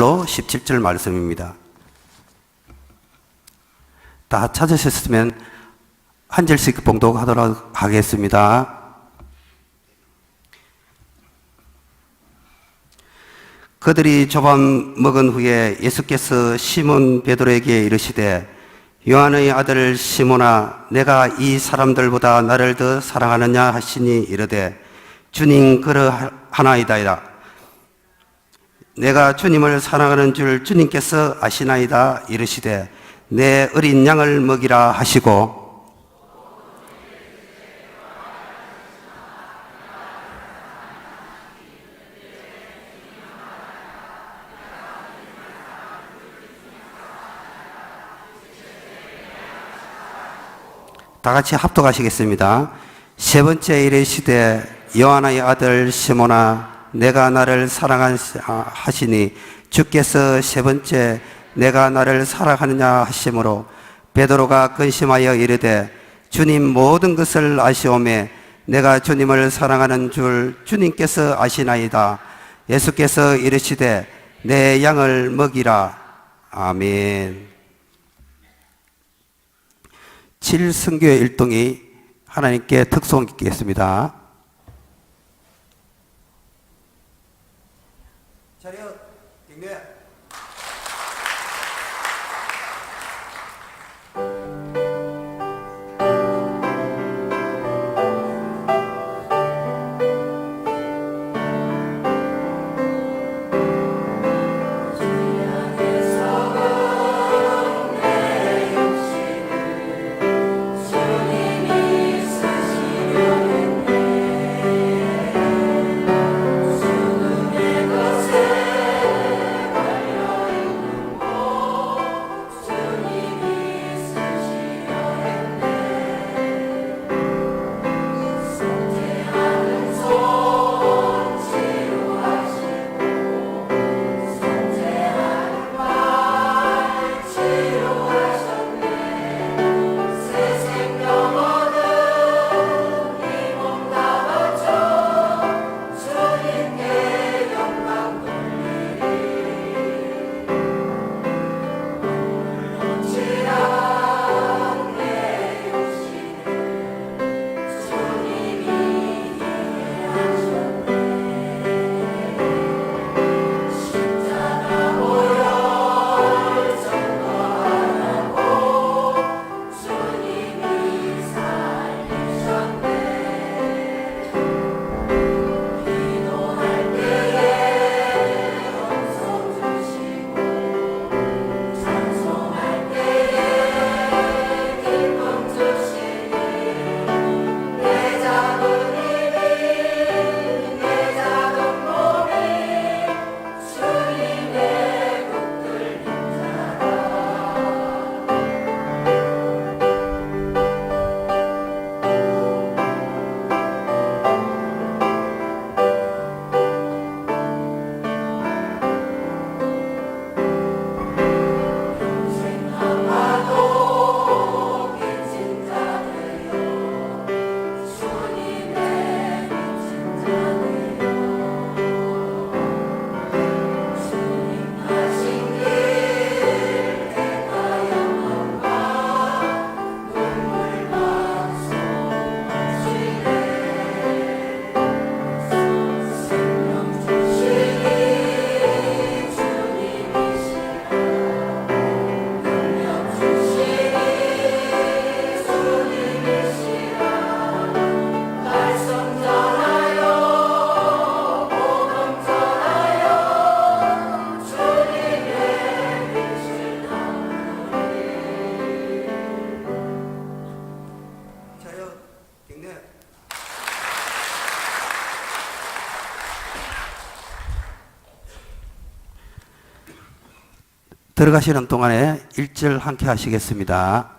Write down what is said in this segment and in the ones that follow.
17절 말씀입니다. 다 찾으셨으면 한 절씩 봉독하도록 하겠습니다. 그들이 조반 먹은 후에 예수께서 시몬 베드로에게 이르시되 요한의 아들 시몬아 내가 이 사람들보다 나를 더 사랑하느냐 하시니 이르되 주님 그러하나이다. 내가 주님을 사랑하는 줄 주님께서 아시나이다 이르시되 내 어린 양을 먹이라 하시고 다 같이 합독하시겠습니다. 세 번째 이르시되 요한의 아들 시몬아 내가 나를 사랑하시니 주께서 세 번째 내가 나를 사랑하느냐 하심으로 베드로가 근심하여 이르되 주님 모든 것을 아시오매 내가 주님을 사랑하는 줄 주님께서 아시나이다. 예수께서 이르시되 내 양을 먹이라. 아멘. 7선교의 일동이 하나님께 특송 있겠습니다. 자료 경례. 들어가시는 동안에 1절 함께 하시겠습니다.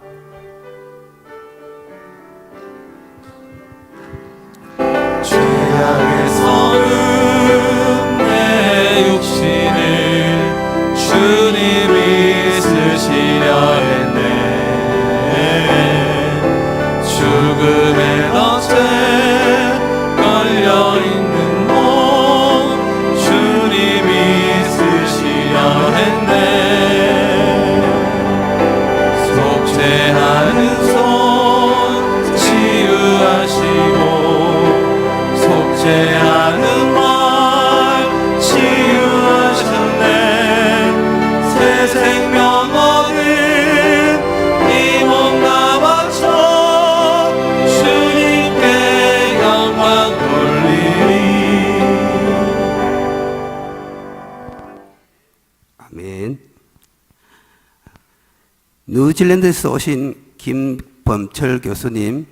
죄악에서는 내 육신을 주님이 쓰시려 했네. 죽음의 덫에 걸려있는 몸 주님이 쓰시려 아멘. 뉴질랜드에서 오신 김범철 교수님,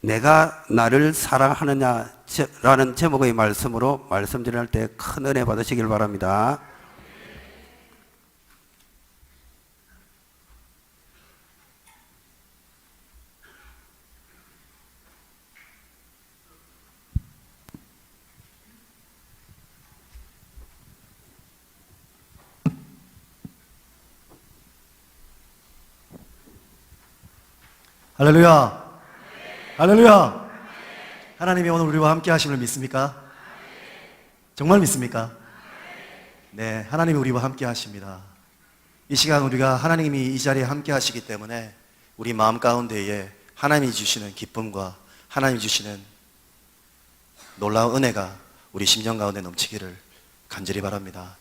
내가 나를 사랑하느냐라는 제목의 말씀으로 말씀 전할 때 큰 은혜 받으시길 바랍니다. 할렐루야! 할렐루야! 하나님이 오늘 우리와 함께 하심을 믿습니까? 정말 믿습니까? 네, 하나님이 우리와 함께 하십니다. 이 시간 우리가 하나님이 이 자리에 함께 하시기 때문에 우리 마음 가운데에 하나님이 주시는 기쁨과 하나님이 주시는 놀라운 은혜가 우리 심령 가운데 넘치기를 간절히 바랍니다.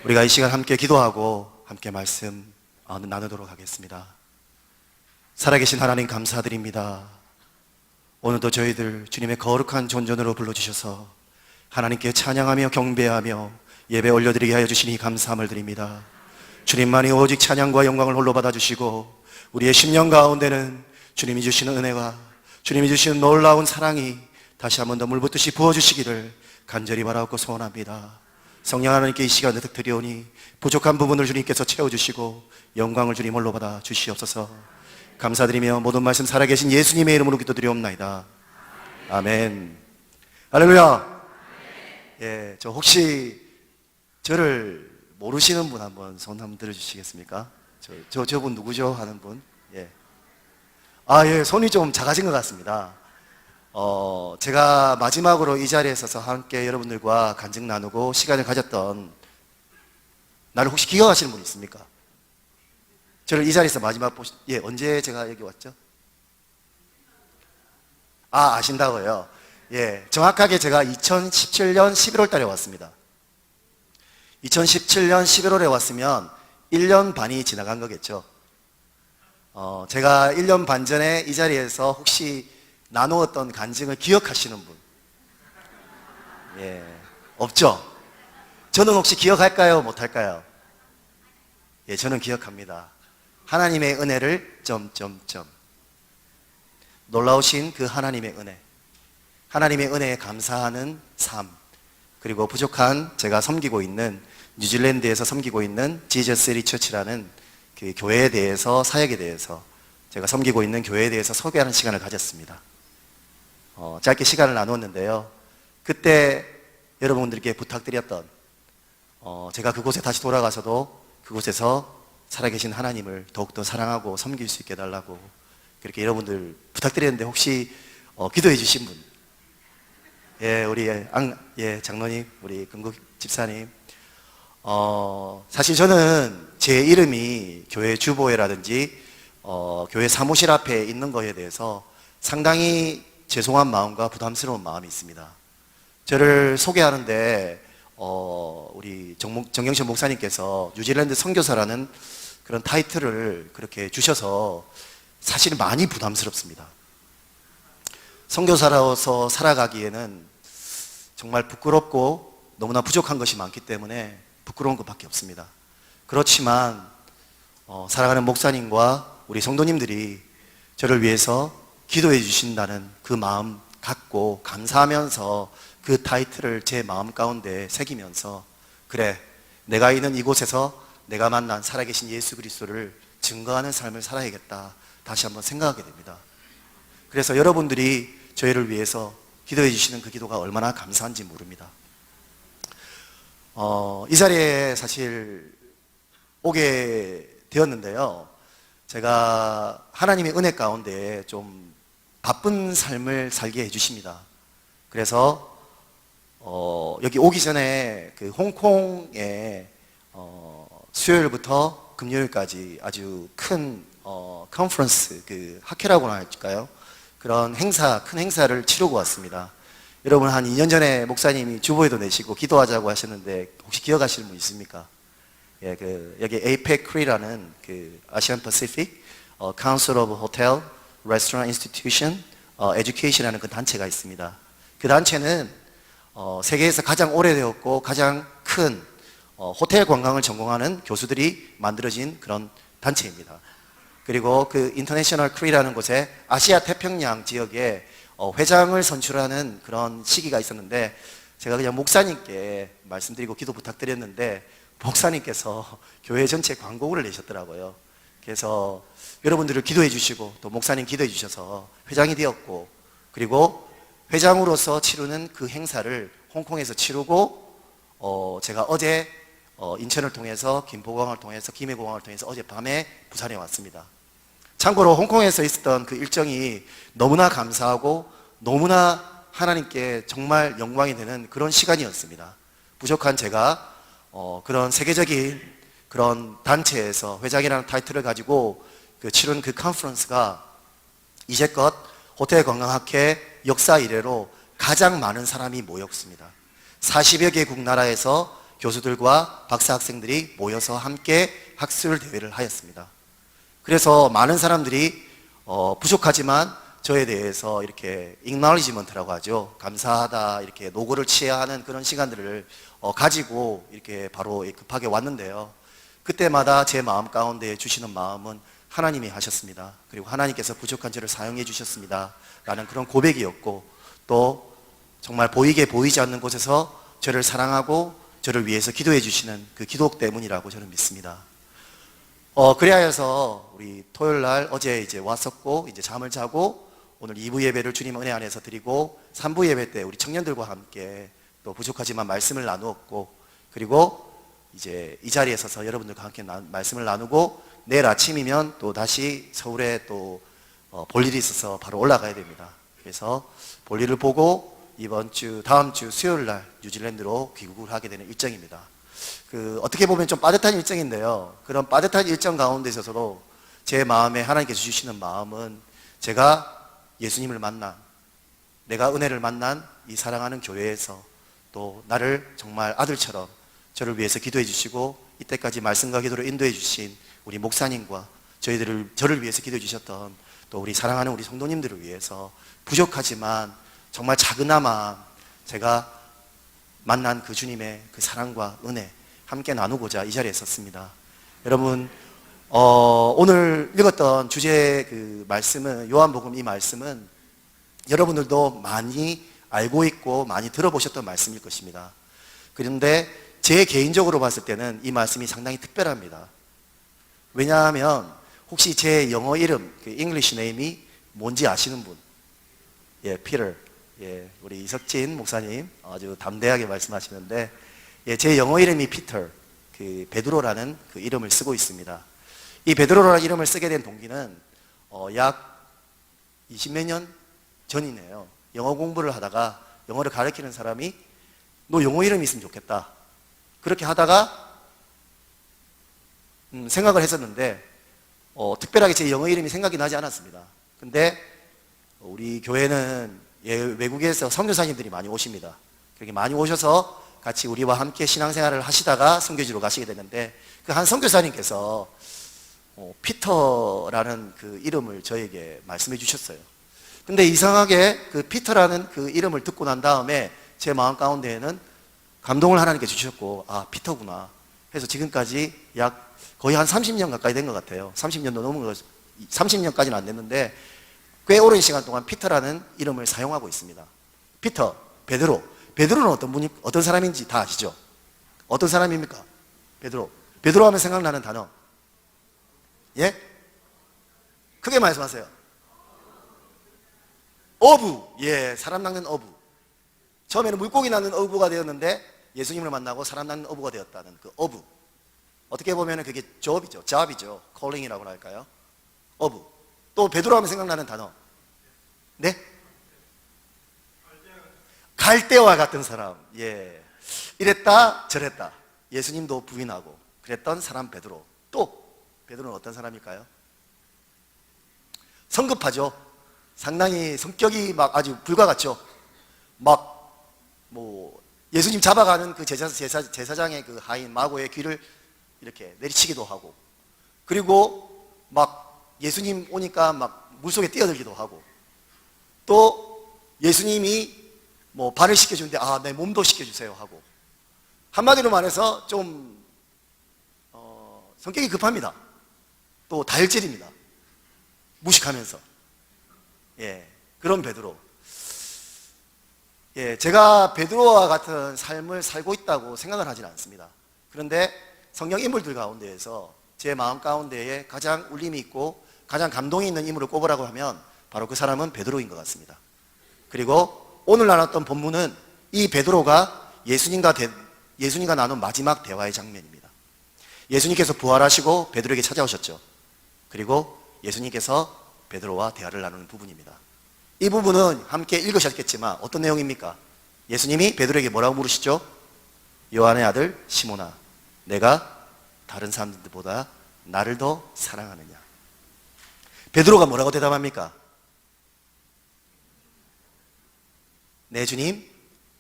우리가 이 시간 함께 기도하고 함께 말씀 나누도록 하겠습니다. 살아계신 하나님 감사드립니다. 오늘도 저희들 주님의 거룩한 존전으로 불러주셔서 하나님께 찬양하며 경배하며 예배 올려드리게 하여 주시니 감사함을 드립니다. 주님만이 오직 찬양과 영광을 홀로 받아주시고 우리의 심령 가운데는 주님이 주시는 은혜와 주님이 주시는 놀라운 사랑이 다시 한 번 더 물붓듯이 부어주시기를 간절히 바라고 소원합니다. 성령 하나님께 이 시간에 드리오니 부족한 부분을 주님께서 채워주시고 영광을 주님 홀로 받아 주시옵소서. 감사드리며 모든 말씀 살아계신 예수님의 이름으로 기도드리옵나이다. 아멘. 할렐루야. 예, 저 혹시 저를 모르시는 분 한번 손 한번 들어주시겠습니까? 저분 누구죠? 하는 분. 예. 예, 손이 좀 작아진 것 같습니다. 제가 마지막으로 이 자리에 서서 함께 여러분들과 간증 나누고 시간을 가졌던 나를 혹시 기억하시는 분 있습니까? 저를 이 자리에서 마지막 언제 제가 여기 왔죠? 아신다고요? 예, 정확하게 제가 2017년 11월 달에 왔습니다. 2017년 11월에 왔으면 1년 반이 지나간 거겠죠. 제가 1년 반 전에 이 자리에서 혹시 나누었던 간증을 기억하시는 분? 예, 없죠? 저는 혹시 기억할까요? 못할까요? 예, 저는 기억합니다. 하나님의 은혜를 놀라우신 그 하나님의 은혜, 하나님의 은혜에 감사하는 삶, 그리고 부족한 제가 섬기고 있는 뉴질랜드에서 섬기고 있는 지저스 리처치라는 그 교회에 대해서, 사역에 대해서, 제가 섬기고 있는 교회에 대해서 소개하는 시간을 가졌습니다. 짧게 시간을 나누었는데요. 그때 여러분들께 부탁드렸던 제가 그곳에 다시 돌아가서도 그곳에서 살아계신 하나님을 더욱더 사랑하고 섬길 수 있게 해달라고 그렇게 여러분들 부탁드렸는데 혹시 기도해 주신 분? 예, 우리 장로님, 우리 금국 집사님. 사실 저는 제 이름이 교회 주보회라든지 교회 사무실 앞에 있는 거에 대해서 상당히 죄송한 마음과 부담스러운 마음이 있습니다. 저를 소개하는데 우리 정경심 목사님께서 뉴질랜드 선교사라는 그런 타이틀을 그렇게 주셔서 사실 많이 부담스럽습니다. 선교사로서 살아가기에는 정말 부끄럽고 너무나 부족한 것이 많기 때문에 부끄러운 것밖에 없습니다. 그렇지만 살아가는 목사님과 우리 성도님들이 저를 위해서 기도해 주신다는 그 마음 갖고 감사하면서 그 타이틀을 제 마음 가운데 새기면서 그래, 내가 있는 이곳에서 내가 만난 살아계신 예수 그리스도를 증거하는 삶을 살아야겠다 다시 한번 생각하게 됩니다. 그래서 여러분들이 저희를 위해서 기도해 주시는 그 기도가 얼마나 감사한지 모릅니다. 이 자리에 사실 오게 되었는데요. 제가 하나님의 은혜 가운데 좀 바쁜 삶을 살게 해주십니다. 그래서 여기 오기 전에 그 홍콩에 수요일부터 금요일까지 아주 큰 컨퍼런스, 그 학회라고나 할까요? 그런 행사, 큰 행사를 치르고 왔습니다. 여러분 한 2년 전에 목사님이 주보에도 내시고 기도하자고 하셨는데 혹시 기억하시는 분 있습니까? 예, 여기 APEC-Korea라는 그 아시안 퍼시픽 Council of Hotel, Restaurant Institution, Education이라는 그 단체가 있습니다. 그 단체는 세계에서 가장 오래되었고 가장 큰 호텔 관광을 전공하는 교수들이 만들어진 그런 단체입니다. 그리고 그 인터내셔널 크리라는 곳에 아시아 태평양 지역에 회장을 선출하는 그런 시기가 있었는데, 제가 그냥 목사님께 말씀드리고 기도 부탁드렸는데 목사님께서 교회 전체 광고를 내셨더라고요. 그래서 여러분들을 기도해 주시고 또 목사님 기도해 주셔서 회장이 되었고, 그리고 회장으로서 치르는 그 행사를 홍콩에서 치르고, 제가 어제 인천을 통해서 김포공항을 통해서 김해공항을 통해서 어젯밤에 부산에 왔습니다. 참고로 홍콩에서 있었던 그 일정이 너무나 감사하고 너무나 하나님께 정말 영광이 되는 그런 시간이었습니다. 부족한 제가 그런 세계적인 그런 단체에서 회장이라는 타이틀을 가지고 치른 그 컨퍼런스가 이제껏 호텔 관광학회 역사 이래로 가장 많은 사람이 모였습니다. 40여 개국 나라에서 교수들과 박사 학생들이 모여서 함께 학술 대회를 하였습니다. 그래서 많은 사람들이 부족하지만 저에 대해서 이렇게 acknowledgement라고 하죠. 감사하다, 이렇게 노고를 취해야 하는 그런 시간들을 가지고 이렇게 바로 급하게 왔는데요. 그때마다 제 마음 가운데 주시는 마음은 하나님이 하셨습니다. 그리고 하나님께서 부족한 저를 사용해 주셨습니다 라는 그런 고백이었고, 또 정말 보이게 보이지 않는 곳에서 저를 사랑하고 저를 위해서 기도해 주시는 그 기도 때문이라고 저는 믿습니다. 그래야 해서 우리 토요일 날 어제 이제 왔었고, 이제 잠을 자고 오늘 2부 예배를 주님 은혜 안에서 드리고 3부 예배 때 우리 청년들과 함께 또 부족하지만 말씀을 나누었고, 그리고 이제 이 자리에 서서 여러분들과 함께 말씀을 나누고 내일 아침이면 또 다시 서울에 또 볼일이 있어서 바로 올라가야 됩니다. 그래서 볼일을 보고 다음 주 수요일 날 뉴질랜드로 귀국을 하게 되는 일정입니다. 어떻게 보면 좀 빠듯한 일정인데요. 그런 빠듯한 일정 가운데 있어서도 제 마음에 하나님께서 주시는 마음은, 제가 예수님을 만난, 내가 은혜를 만난 이 사랑하는 교회에서 또 나를 정말 아들처럼 저를 위해서 기도해 주시고 이때까지 말씀과 기도로 인도해 주신 우리 목사님과 저를 위해서 기도해 주셨던 또 우리 사랑하는 우리 성도님들을 위해서 부족하지만 정말 작은아마 제가 만난 그 주님의 그 사랑과 은혜 함께 나누고자 이 자리에 섰습니다. 여러분, 오늘 읽었던 주제 그 말씀은, 요한복음 이 말씀은 여러분들도 많이 알고 있고 많이 들어보셨던 말씀일 것입니다. 그런데 제 개인적으로 봤을 때는 이 말씀이 상당히 특별합니다. 왜냐하면 혹시 제 영어 이름, 그 English name이 뭔지 아시는 분? 예, Peter. 예, 우리 이석진 목사님 아주 담대하게 말씀하시는데, 예, 제 영어 이름이 피터, 그 베드로라는 그 이름을 쓰고 있습니다. 이 베드로라는 이름을 쓰게 된 동기는 약 20몇 년 전이네요. 영어 공부를 하다가 영어를 가르치는 사람이 너 영어 이름이 있으면 좋겠다, 그렇게 하다가 생각을 했었는데 특별하게 제 영어 이름이 생각이 나지 않았습니다. 근데 우리 교회는 외국에서 선교사님들이 많이 오십니다. 그렇게 많이 오셔서 같이 우리와 함께 신앙생활을 하시다가 선교지로 가시게 되는데, 그 한 선교사님께서 피터라는 그 이름을 저에게 말씀해 주셨어요. 근데 이상하게 그 피터라는 그 이름을 듣고 난 다음에 제 마음 가운데에는 감동을 하나님께 주셨고, 아, 피터구나 해서 지금까지 약 거의 한 30년 가까이 된 것 같아요. 30년도 넘은 거, 30년까지는 안 됐는데 꽤 오랜 시간 동안 피터라는 이름을 사용하고 있습니다. 피터, 베드로. 베드로는 어떤 사람인지 다 아시죠? 어떤 사람입니까? 베드로. 베드로 하면 생각나는 단어. 예? 크게 말씀하세요. 어부. 예, 사람 낚는 어부. 처음에는 물고기 낚는 어부가 되었는데 예수님을 만나고 사람 낚는 어부가 되었다는 그 어부. 어떻게 보면 그게 job이죠. calling이라고 할까요? 어부. 또 베드로 하면 생각나는 단어. 네? 갈대와 같은 사람. 예. 이랬다 저랬다. 예수님도 부인하고 그랬던 사람 베드로. 또 베드로는 어떤 사람일까요? 성급하죠. 상당히 성격이 막 아주 불과 같죠. 예수님 잡아가는 그 제사장의 그 하인 마고의 귀를 이렇게 내리치기도 하고, 그리고 막 예수님 오니까 막 물속에 뛰어들기도 하고, 또 예수님이 발을 씻겨주는데 내 몸도 씻겨주세요 하고, 한마디로 말해서 좀 성격이 급합니다. 또 다혈질입니다. 무식하면서. 예, 그런 베드로. 예, 제가 베드로와 같은 삶을 살고 있다고 생각을 하지는 않습니다. 그런데 성경 인물들 가운데에서 제 마음 가운데에 가장 울림이 있고 가장 감동이 있는 인물을 꼽으라고 하면 바로 그 사람은 베드로인 것 같습니다. 그리고 오늘 나눴던 본문은 이 베드로가 예수님과 나눈 마지막 대화의 장면입니다. 예수님께서 부활하시고 베드로에게 찾아오셨죠. 그리고 예수님께서 베드로와 대화를 나누는 부분입니다. 이 부분은 함께 읽으셨겠지만 어떤 내용입니까? 예수님이 베드로에게 뭐라고 물으시죠? 요한의 아들 시몬아, 내가 다른 사람들보다 나를 더 사랑하느냐? 베드로가 뭐라고 대답합니까? 네 주님,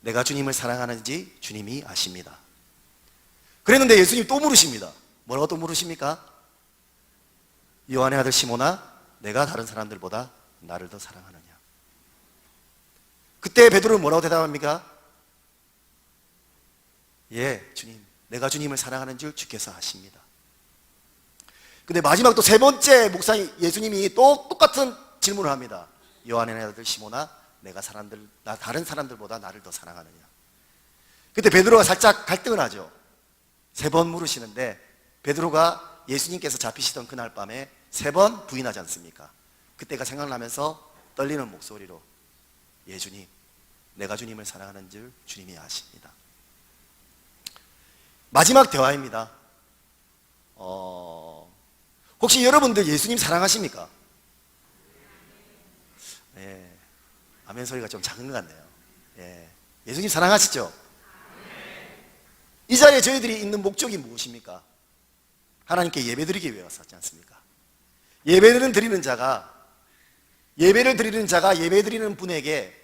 내가 주님을 사랑하는지 주님이 아십니다. 그랬는데 예수님이 또 물으십니다. 뭐라고 또 물으십니까? 요한의 아들 시몬아, 내가 다른 사람들보다 나를 더 사랑하느냐? 그때 베드로는 뭐라고 대답합니까? 예, 주님, 내가 주님을 사랑하는 줄 주께서 아십니다. 근데 마지막 또 세 번째 목사님 예수님이 또 똑같은 질문을 합니다. 요한의 아들 시몬아, 내가 다른 사람들보다 나를 더 사랑하느냐? 그때 베드로가 살짝 갈등을 하죠. 세 번 물으시는데 베드로가 예수님께서 잡히시던 그날 밤에 3번 부인하지 않습니까? 그때가 생각나면서 떨리는 목소리로 예 주님, 내가 주님을 사랑하는 줄 주님이 아십니다. 마지막 대화입니다. 혹시 여러분들 예수님 사랑하십니까? 예, 아멘 소리가 좀 작은 것 같네요. 예, 예수님 사랑하시죠? 이 자리에 저희들이 있는 목적이 무엇입니까? 하나님께 예배드리기 위해 왔지 않습니까? 예배를 드리는 자가 예배드리는 분에게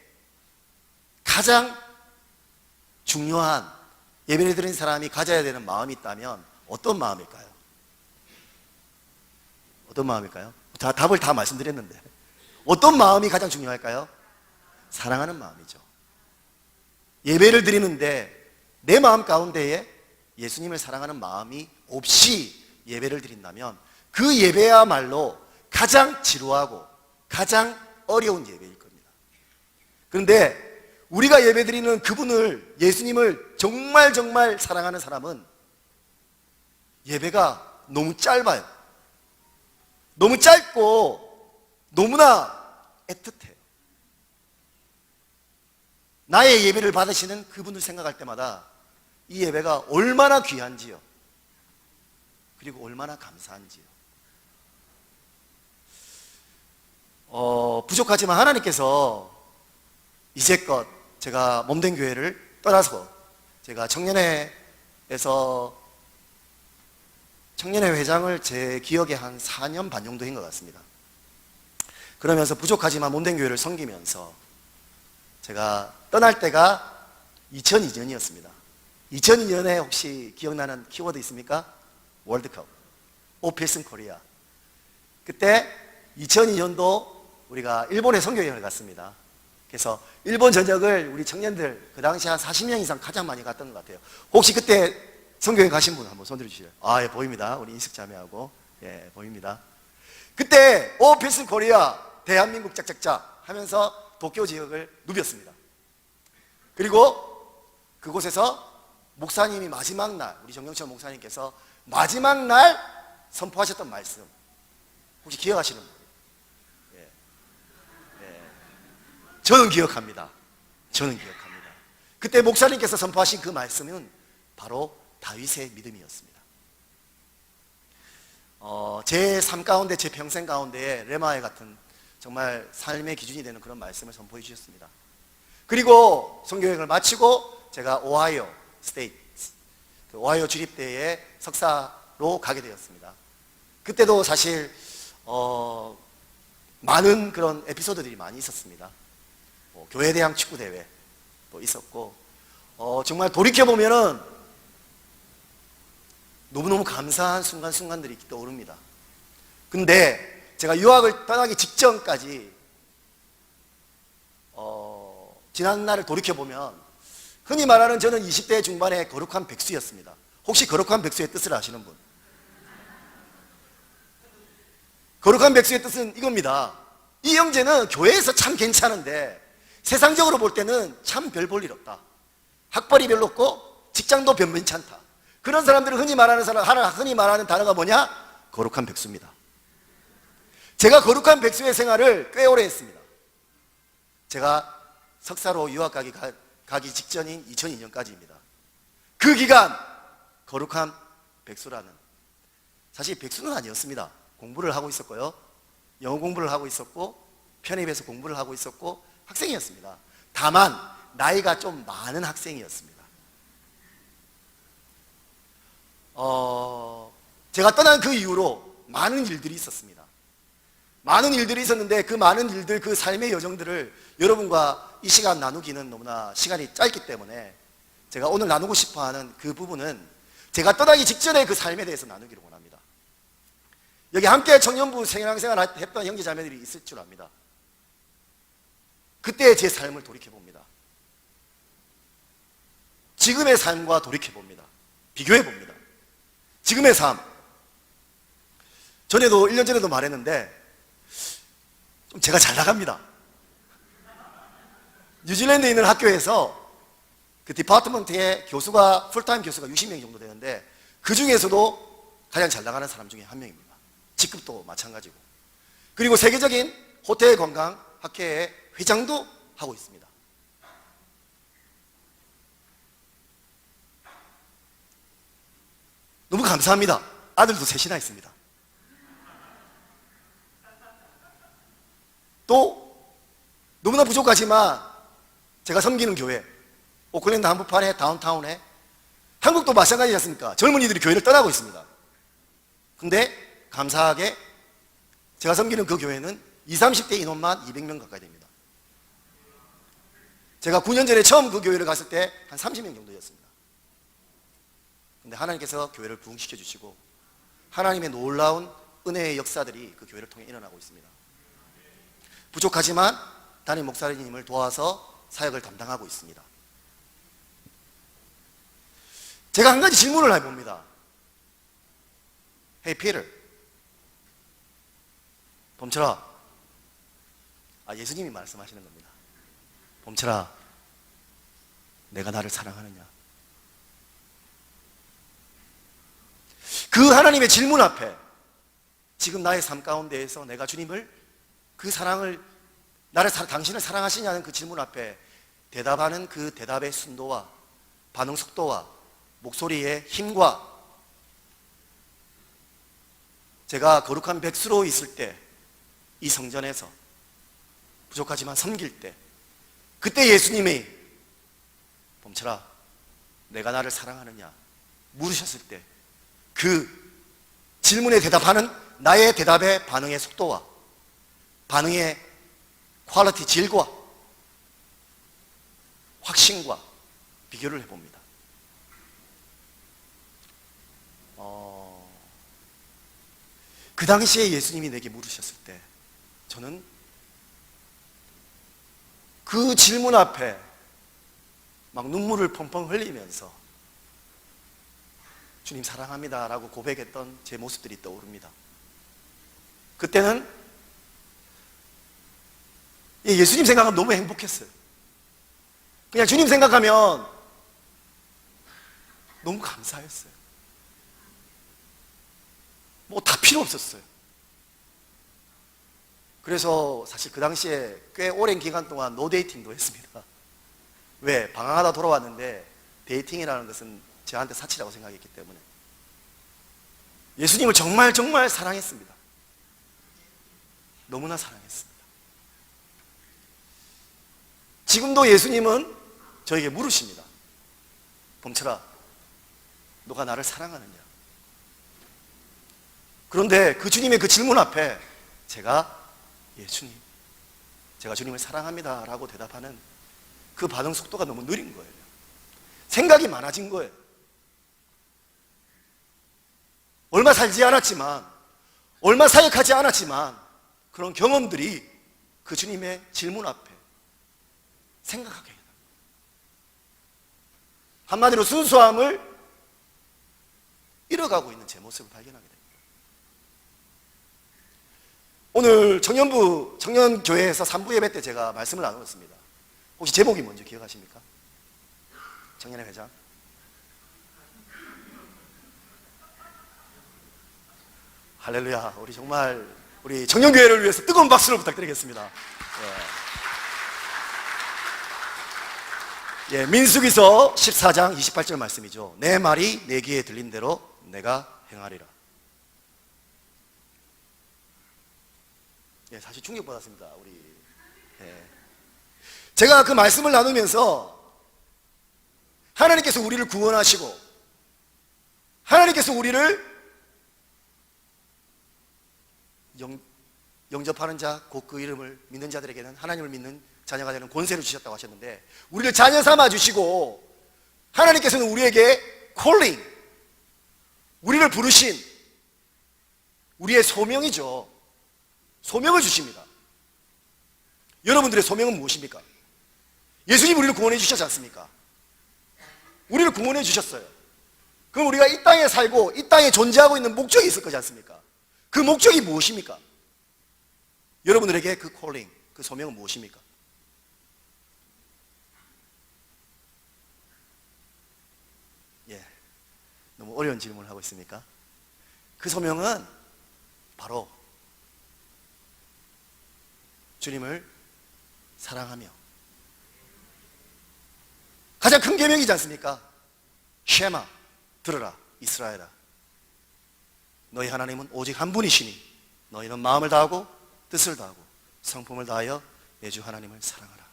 가장 중요한 예배를 드리는 사람이 가져야 되는 마음이 있다면 어떤 마음일까요? 어떤 마음일까요? 답을 다 말씀드렸는데 어떤 마음이 가장 중요할까요? 사랑하는 마음이죠. 예배를 드리는데 내 마음 가운데에 예수님을 사랑하는 마음이 없이 예배를 드린다면 그 예배야말로 가장 지루하고 가장 어려운 예배일 겁니다. 그런데 우리가 예배드리는 그분을, 예수님을 정말 사랑하는 사람은 예배가 너무 짧아요. 너무 짧고 너무나 애틋해요. 나의 예배를 받으시는 그분을 생각할 때마다 이 예배가 얼마나 귀한지요. 그리고 얼마나 감사한지요. 부족하지만 하나님께서 이제껏 제가 몸된 교회를 떠나서 제가 청년회 회장을 제 기억에 한 4년 반 정도 한 것 같습니다. 그러면서 부족하지만 몸된 교회를 섬기면서 제가 떠날 때가 2002년이었습니다. 2002년에 혹시 기억나는 키워드 있습니까? 월드컵, 오필슨 코리아. 그때 2002년도 우리가 일본에 선교여행을 갔습니다. 그래서 일본 전역을 우리 청년들 그 당시 한 40명 이상 가장 많이 갔던 것 같아요. 혹시 그때 선교여행 가신 분 한번 손 들어주시죠. 아, 예, 보입니다. 우리 인숙자매하고. 예, 보입니다. 그때 오필슨 코리아 대한민국 짝짝짝 하면서 도쿄 지역을 누볐습니다. 그리고 그곳에서 목사님이 마지막 날, 우리 정경철 목사님께서 마지막 날 선포하셨던 말씀 혹시 기억하시는 분? 예. 예. 저는 기억합니다. 그때 목사님께서 선포하신 그 말씀은 바로 다윗의 믿음이었습니다. 제 삶 가운데, 제 평생 가운데 레마의 같은 정말 삶의 기준이 되는 그런 말씀을 선포해 주셨습니다. 그리고 선교여행을 마치고 제가 오하이오 스테이트, 오하이오 주립대에 석사로 가게 되었습니다. 그때도 사실 많은 그런 에피소드들이 많이 있었습니다. 교회대항 축구대회도 있었고 정말 돌이켜보면은 너무너무 감사한 순간순간들이 떠오릅니다. 근데 제가 유학을 떠나기 직전까지 지난 날을 돌이켜보면 흔히 말하는 저는 20대 중반의 거룩한 백수였습니다. 혹시 거룩한 백수의 뜻을 아시는 분? 거룩한 백수의 뜻은 이겁니다. 이 형제는 교회에서 참 괜찮은데 세상적으로 볼 때는 참 별 볼 일 없다. 학벌이 별로 없고 직장도 변변치 않다. 그런 사람들을 흔히 말하는 단어가 뭐냐? 거룩한 백수입니다. 제가 거룩한 백수의 생활을 꽤 오래 했습니다. 제가 석사로 유학 가기 직전인 2002년까지입니다. 그 기간 거룩한 백수라는, 사실 백수는 아니었습니다. 공부를 하고 있었고요, 영어 공부를 하고 있었고, 편입해서 공부를 하고 있었고, 학생이었습니다. 다만 나이가 좀 많은 학생이었습니다. 제가 떠난 그 이후로 많은 일들이 있었습니다. 많은 일들이 있었는데 그 많은 일들, 그 삶의 여정들을 여러분과 이 시간 나누기는 너무나 시간이 짧기 때문에 제가 오늘 나누고 싶어하는 그 부분은 제가 떠나기 직전의 그 삶에 대해서 나누기를 원합니다. 여기 함께 청년부 생활 했던 형제 자매들이 있을 줄 압니다. 그때 제 삶을 돌이켜봅니다. 지금의 삶과 돌이켜봅니다. 비교해봅니다. 지금의 삶, 1년 전에도 말했는데 좀 제가 잘 나갑니다. 뉴질랜드에 있는 학교에서 그 디파트먼트의 교수가, 풀타임 교수가 60명 정도 되는데 그 중에서도 가장 잘 나가는 사람 중에 한 명입니다. 직급도 마찬가지고. 그리고 세계적인 호텔 관광 학회의 회장도 하고 있습니다. 너무 감사합니다. 아들도 셋이나 있습니다. 또 너무나 부족하지만 제가 섬기는 교회, 오클랜드 한복판에 다운타운에, 한국도 마찬가지지 않습니까? 젊은이들이 교회를 떠나고 있습니다. 근데 감사하게 제가 섬기는 그 교회는 20, 30대 인원만 200명 가까이 됩니다. 제가 9년 전에 처음 그 교회를 갔을 때 한 30명 정도였습니다. 근데 하나님께서 교회를 부흥시켜 주시고 하나님의 놀라운 은혜의 역사들이 그 교회를 통해 일어나고 있습니다. 부족하지만 담임 목사님을 도와서 사역을 담당하고 있습니다. 제가 한 가지 질문을 해봅니다. Hey Peter, 범철아, 예수님이 말씀하시는 겁니다. 범철아, 내가 나를 사랑하느냐? 그 하나님의 질문 앞에 지금 나의 삶 가운데에서 내가 주님을, 그 사랑을, 당신을 사랑하시냐는 그 질문 앞에 대답하는 그 대답의 순도와 반응 속도와 목소리의 힘과, 제가 거룩한 백수로 있을 때 이 성전에서 부족하지만 섬길 때, 그때 예수님이 범철아, 내가 나를 사랑하느냐 물으셨을 때 그 질문에 대답하는 나의 대답의 반응의 속도와 반응의 퀄리티, 질과 확신과 비교를 해봅니다. 그 당시에 예수님이 내게 물으셨을 때 저는 그 질문 앞에 막 눈물을 펑펑 흘리면서 주님 사랑합니다 라고 고백했던 제 모습들이 떠오릅니다. 그때는 예수님 생각하면 너무 행복했어요. 그냥 주님 생각하면 너무 감사했어요. 뭐 다 필요 없었어요. 그래서 사실 그 당시에 꽤 오랜 기간 동안 노 데이팅도 했습니다. 왜? 방황하다 돌아왔는데 데이팅이라는 것은 저한테 사치라고 생각했기 때문에. 예수님을 정말 정말 사랑했습니다. 너무나 사랑했습니다. 지금도 예수님은 저에게 물으십니다. 범철아, 너가 나를 사랑하느냐? 그런데 그 주님의 그 질문 앞에 제가 주님, 제가 주님을 사랑합니다 라고 대답하는 그 반응 속도가 너무 느린 거예요. 생각이 많아진 거예요. 얼마 살지 않았지만, 얼마 사역하지 않았지만 그런 경험들이 그 주님의 질문 앞에 생각하게 해요. 한마디로 순수함을 잃어가고 있는 제 모습을 발견하게 됩니다. 오늘 청년교회에서 3부 예배 때 제가 말씀을 나누었습니다. 혹시 제목이 뭔지 기억하십니까? 청년의 회장. 할렐루야. 우리 정말 우리 청년교회를 위해서 뜨거운 박수를 부탁드리겠습니다. 예, 민수기서 14장 28절 말씀이죠. 내 말이 내 귀에 들린 대로 내가 행하리라. 예, 사실 충격받았습니다. 우리. 예. 제가 그 말씀을 나누면서 하나님께서 우리를 구원하시고 하나님께서 우리를 영접하는 자, 곧 그 이름을 믿는 자들에게는 하나님을 믿는 자녀가 되는 권세를 주셨다고 하셨는데, 우리를 자녀 삼아 주시고 하나님께서는 우리에게 콜링, 우리를 부르신 우리의 소명이죠. 소명을 주십니다. 여러분들의 소명은 무엇입니까? 예수님 우리를 구원해 주셨지 않습니까? 우리를 구원해 주셨어요. 그럼 우리가 이 땅에 살고 이 땅에 존재하고 있는 목적이 있을 거지 않습니까? 그 목적이 무엇입니까? 여러분들에게 그 콜링, 그 소명은 무엇입니까? 예, 너무 어려운 질문을 하고 있습니까? 그 소명은 바로 주님을 사랑하며, 가장 큰 계명이지 않습니까? 쉐마, 들으라 이스라엘아, 너희 하나님은 오직 한 분이시니 너희는 마음을 다하고 뜻을 다하고 성품을 다하여 내 주 하나님을 사랑하라.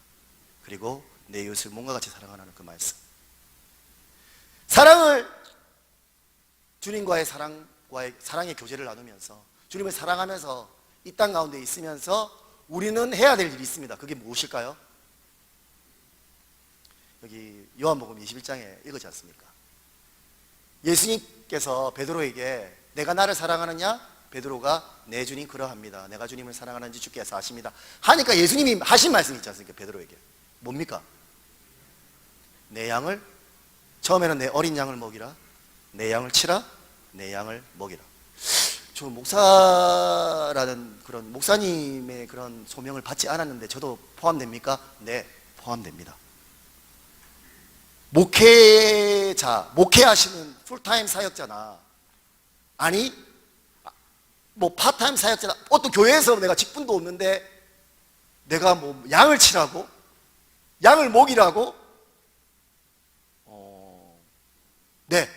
그리고 내 이웃을 몸과 같이 사랑하라는 그 말씀. 사랑을, 주님과의 사랑의 교제를 나누면서 주님을 사랑하면서 이 땅 가운데 있으면서 우리는 해야 될 일이 있습니다. 그게 무엇일까요? 여기 요한복음 21장에 읽었지 않습니까? 예수님께서 베드로에게 내가 나를 사랑하느냐? 베드로가 내 주님 그러합니다. 내가 주님을 사랑하는지 주께서 아십니다. 하니까 예수님이 하신 말씀이 있지 않습니까? 베드로에게. 뭡니까? 내 양을, 처음에는 내 어린 양을 먹이라, 내 양을 치라, 내 양을 먹이라. 저 목사라는 그런 목사님의 그런 소명을 받지 않았는데 저도 포함됩니까? 네, 포함됩니다. 목회자, 목회하시는 풀타임 사역자나, 아니 뭐 파타임 사역자나, 어떤 교회에서 내가 직분도 없는데 내가 뭐 양을 치라고, 양을 먹이라고, 네,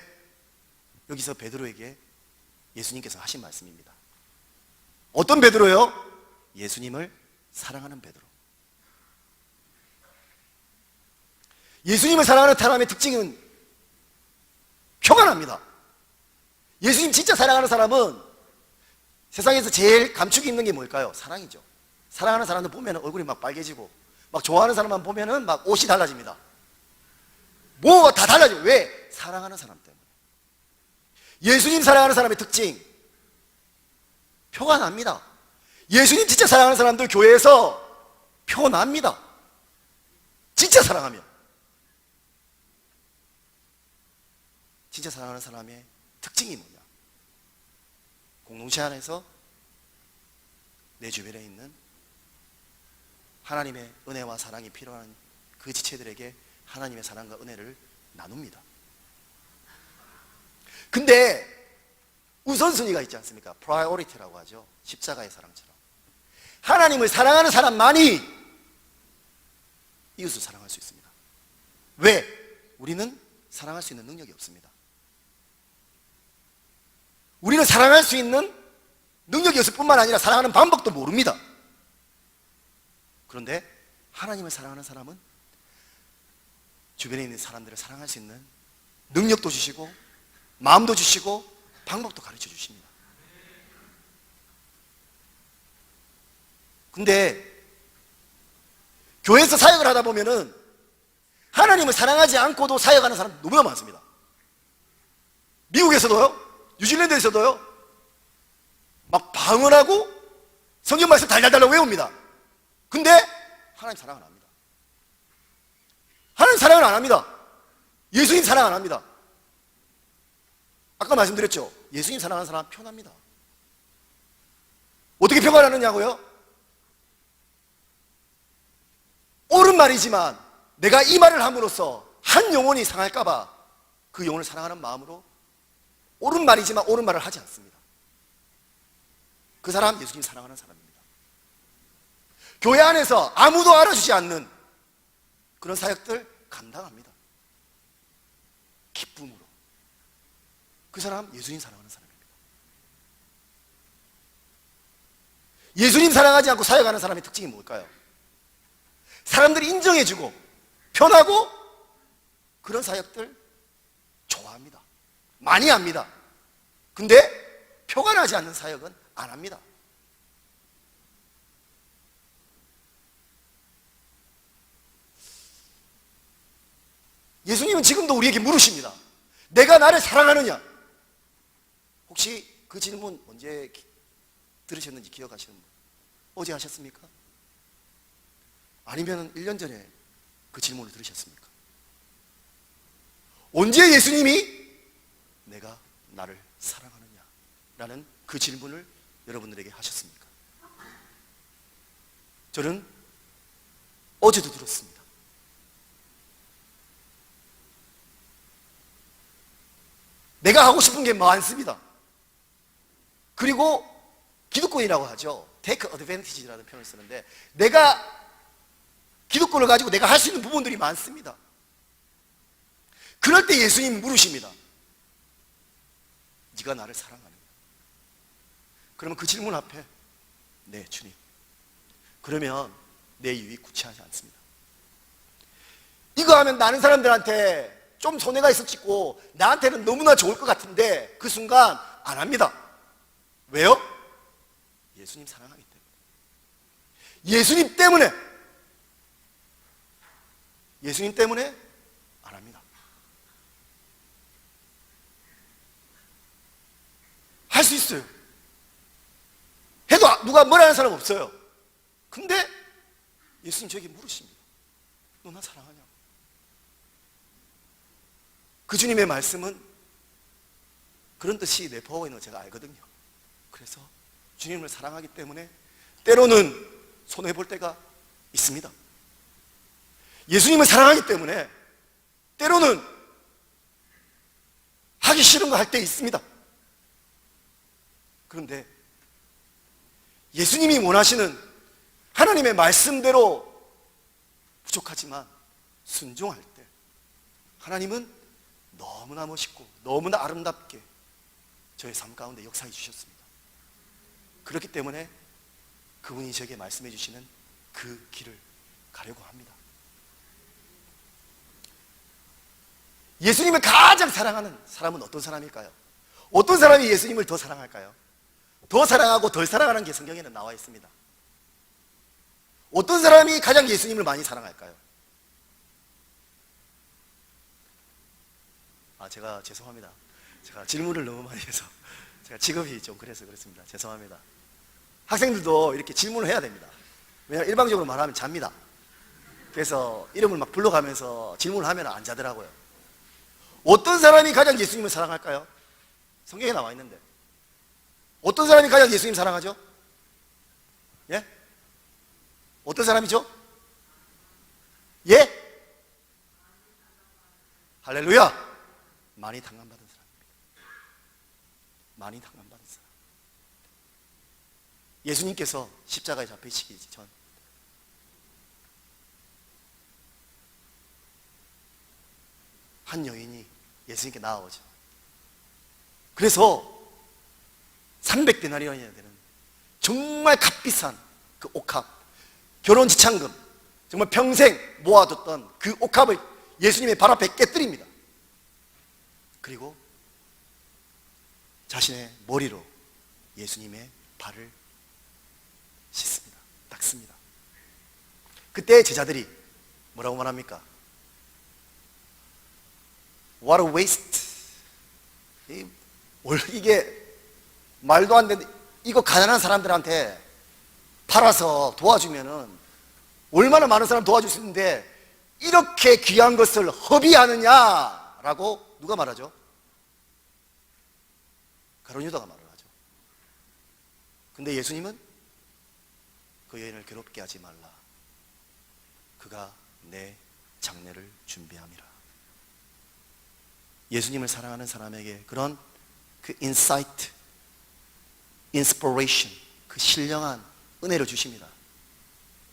여기서 베드로에게 예수님께서 하신 말씀입니다. 어떤 베드로요? 예수님을 사랑하는 베드로. 예수님을 사랑하는 사람의 특징은 표가 납니다. 예수님 진짜 사랑하는 사람은 세상에서 제일 감축이 있는 게 뭘까요? 사랑이죠. 사랑하는 사람들 보면 얼굴이 막 빨개지고, 막 좋아하는 사람만 보면 막 옷이 달라집니다. 뭐가 다 달라져요. 왜? 사랑하는 사람 때문에. 예수님 사랑하는 사람의 특징, 표가 납니다. 예수님 진짜 사랑하는 사람들 교회에서 표 납니다. 진짜 사랑하면. 진짜 사랑하는 사람의 특징이 뭐냐? 공동체 안에서 내 주변에 있는 하나님의 은혜와 사랑이 필요한 그 지체들에게 하나님의 사랑과 은혜를 나눕니다. 근데 우선순위가 있지 않습니까? 프라이오리티라고 하죠. 십자가의 사랑처럼. 하나님을 사랑하는 사람만이 이웃을 사랑할 수 있습니다. 왜? 우리는 사랑할 수 있는 능력이 없습니다. 우리는 사랑할 수 있는 능력이 없을 뿐만 아니라 사랑하는 방법도 모릅니다. 그런데 하나님을 사랑하는 사람은 주변에 있는 사람들을 사랑할 수 있는 능력도 주시고 마음도 주시고 방법도 가르쳐 주십니다. 근데 교회에서 사역을 하다 보면은 하나님을 사랑하지 않고도 사역하는 사람 너무나 많습니다. 미국에서도요, 뉴질랜드에서도요, 막 방언하고 성경 말씀 달달달 외웁니다. 근데 하나님 사랑을 안 합니다. 하나님 사랑을 안 합니다. 예수님 사랑 안 합니다. 아까 말씀드렸죠? 예수님 사랑하는 사람은 편합니다. 어떻게 표가 나느냐고요? 옳은 말이지만 내가 이 말을 함으로써 한 영혼이 상할까봐 그 영혼을 사랑하는 마음으로 옳은 말이지만 옳은 말을 하지 않습니다. 그 사람 예수님 사랑하는 사람입니다. 교회 안에서 아무도 알아주지 않는 그런 사역들 감당합니다. 기쁨으로. 그 사람 예수님 사랑하는 사람입니다. 예수님 사랑하지 않고 사역하는 사람의 특징이 뭘까요? 사람들이 인정해주고 편하고 그런 사역들 좋아합니다. 많이 합니다. 근데 표가 나지 않는 사역은 안 합니다. 예수님은 지금도 우리에게 물으십니다. 내가 나를 사랑하느냐? 혹시 그 질문 언제 들으셨는지 기억하시는 분? 어제 하셨습니까? 아니면 1년 전에 그 질문을 들으셨습니까? 언제 예수님이 내가 나를 사랑하느냐? 라는 그 질문을 여러분들에게 하셨습니까? 저는 어제도 들었습니다. 내가 하고 싶은 게 많습니다. 그리고 기득권이라고 하죠. take advantage라는 표현을 쓰는데 내가 기득권을 가지고 내가 할 수 있는 부분들이 많습니다. 그럴 때 예수님이 물으십니다. 네가 나를 사랑하느냐? 그러면 그 질문 앞에 네 주님. 그러면 내 유익 구체하지 않습니다. 이거 하면 많은 사람들한테 좀 손해가 있어 찍고 나한테는 너무나 좋을 것 같은데 그 순간 안 합니다. 왜요? 예수님 사랑하기 때문에. 예수님 때문에 안 합니다. 할 수 있어요. 해도 누가 뭐라 하는 사람 없어요. 근데 예수님 저에게 물으십니다. 너 나 사랑하냐? 그 주님의 말씀은 그런 뜻이 내포하고 있는 거 제가 알거든요. 그래서 주님을 사랑하기 때문에 때로는 손해볼 때가 있습니다. 예수님을 사랑하기 때문에 때로는 하기 싫은 거 할 때 있습니다. 그런데 예수님이 원하시는 하나님의 말씀대로 부족하지만 순종할 때 하나님은 너무나 멋있고 너무나 아름답게 저의 삶 가운데 역사해 주셨습니다. 그렇기 때문에 그분이 저에게 말씀해 주시는 그 길을 가려고 합니다. 예수님을 가장 사랑하는 사람은 어떤 사람일까요? 어떤 사람이 예수님을 더 사랑할까요? 더 사랑하고 덜 사랑하는 게 성경에는 나와 있습니다. 어떤 사람이 가장 예수님을 많이 사랑할까요? 제가 죄송합니다. 제가 질문을 너무 많이 해서 제가 직업이 좀 그래서 그렇습니다. 죄송합니다. 학생들도 이렇게 질문을 해야 됩니다. 왜냐하면 일방적으로 말하면 잡니다. 그래서 이름을 막 불러가면서 질문을 하면 안 자더라고요. 어떤 사람이 가장 예수님을 사랑할까요? 성경에 나와 있는데 어떤 사람이 가장 예수님 사랑하죠? 예? 어떤 사람이죠? 예? 할렐루야! 많이 당감받은 사람입니다. 많이 당감받은 사람. 예수님께서 십자가에 잡히시기 전 한 여인이 예수님께 나아오죠. 그래서 300데나리온이나 되는 정말 값비싼 그 옥합, 결혼 지참금, 정말 평생 모아뒀던 그 옥합을 예수님의 발 앞에 깨뜨립니다. 그리고 자신의 머리로 예수님의 발을 씻습니다. 닦습니다. 그때 제자들이 뭐라고 말합니까? What a waste. 이게 말도 안 되는, 이거 가난한 사람들한테 팔아서 도와주면은 얼마나 많은 사람 도와줄 수 있는데 이렇게 귀한 것을 허비하느냐? 라고 누가 말하죠? 가룟 유다가 말을 하죠. 근데 예수님은 그 여인을 괴롭게 하지 말라. 그가 내 장례를 준비함이라. 예수님을 사랑하는 사람에게 그런 그 인사이트, 인스피레이션, 그 신령한 은혜를 주십니다.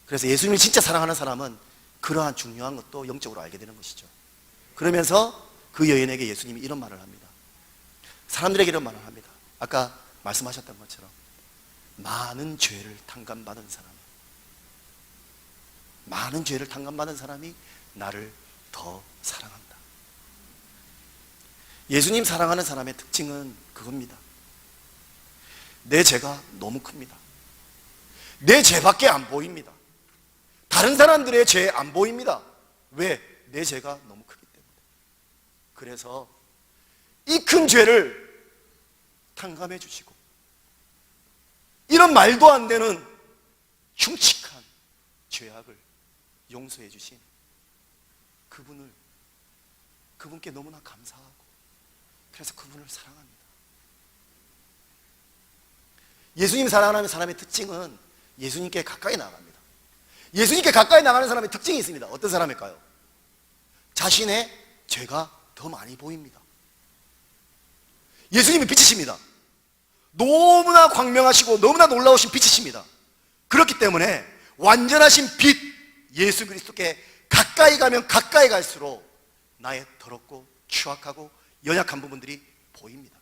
그래서 예수님을 진짜 사랑하는 사람은 그러한 중요한 것도 영적으로 알게 되는 것이죠. 그러면서 그 여인에게 예수님이 이런 말을 합니다. 사람들에게 이런 말을 합니다. 아까 말씀하셨던 것처럼 많은 죄를 탕감받은 사람, 많은 죄를 탕감받은 사람이 나를 더 사랑한다. 예수님 사랑하는 사람의 특징은 그겁니다. 내 죄가 너무 큽니다. 내 죄밖에 안 보입니다. 다른 사람들의 죄 안 보입니다. 왜? 내 죄가 너무 크기 때문에. 그래서 이 큰 죄를 탕감해 주시고 이런 말도 안 되는 흉측한 죄악을 용서해 주신 그분께 너무나 감사하고 그래서 그분을 사랑합니다. 예수님 사랑하는 사람의 특징은 예수님께 가까이 나갑니다. 예수님께 가까이 나가는 사람의 특징이 있습니다. 어떤 사람일까요? 자신의 죄가 더 많이 보입니다. 예수님은 빛이십니다. 너무나 광명하시고 너무나 놀라우신 빛이십니다. 그렇기 때문에 완전하신 빛 예수 그리스도께 가까이 가면 가까이 갈수록 나의 더럽고 추악하고 연약한 부분들이 보입니다.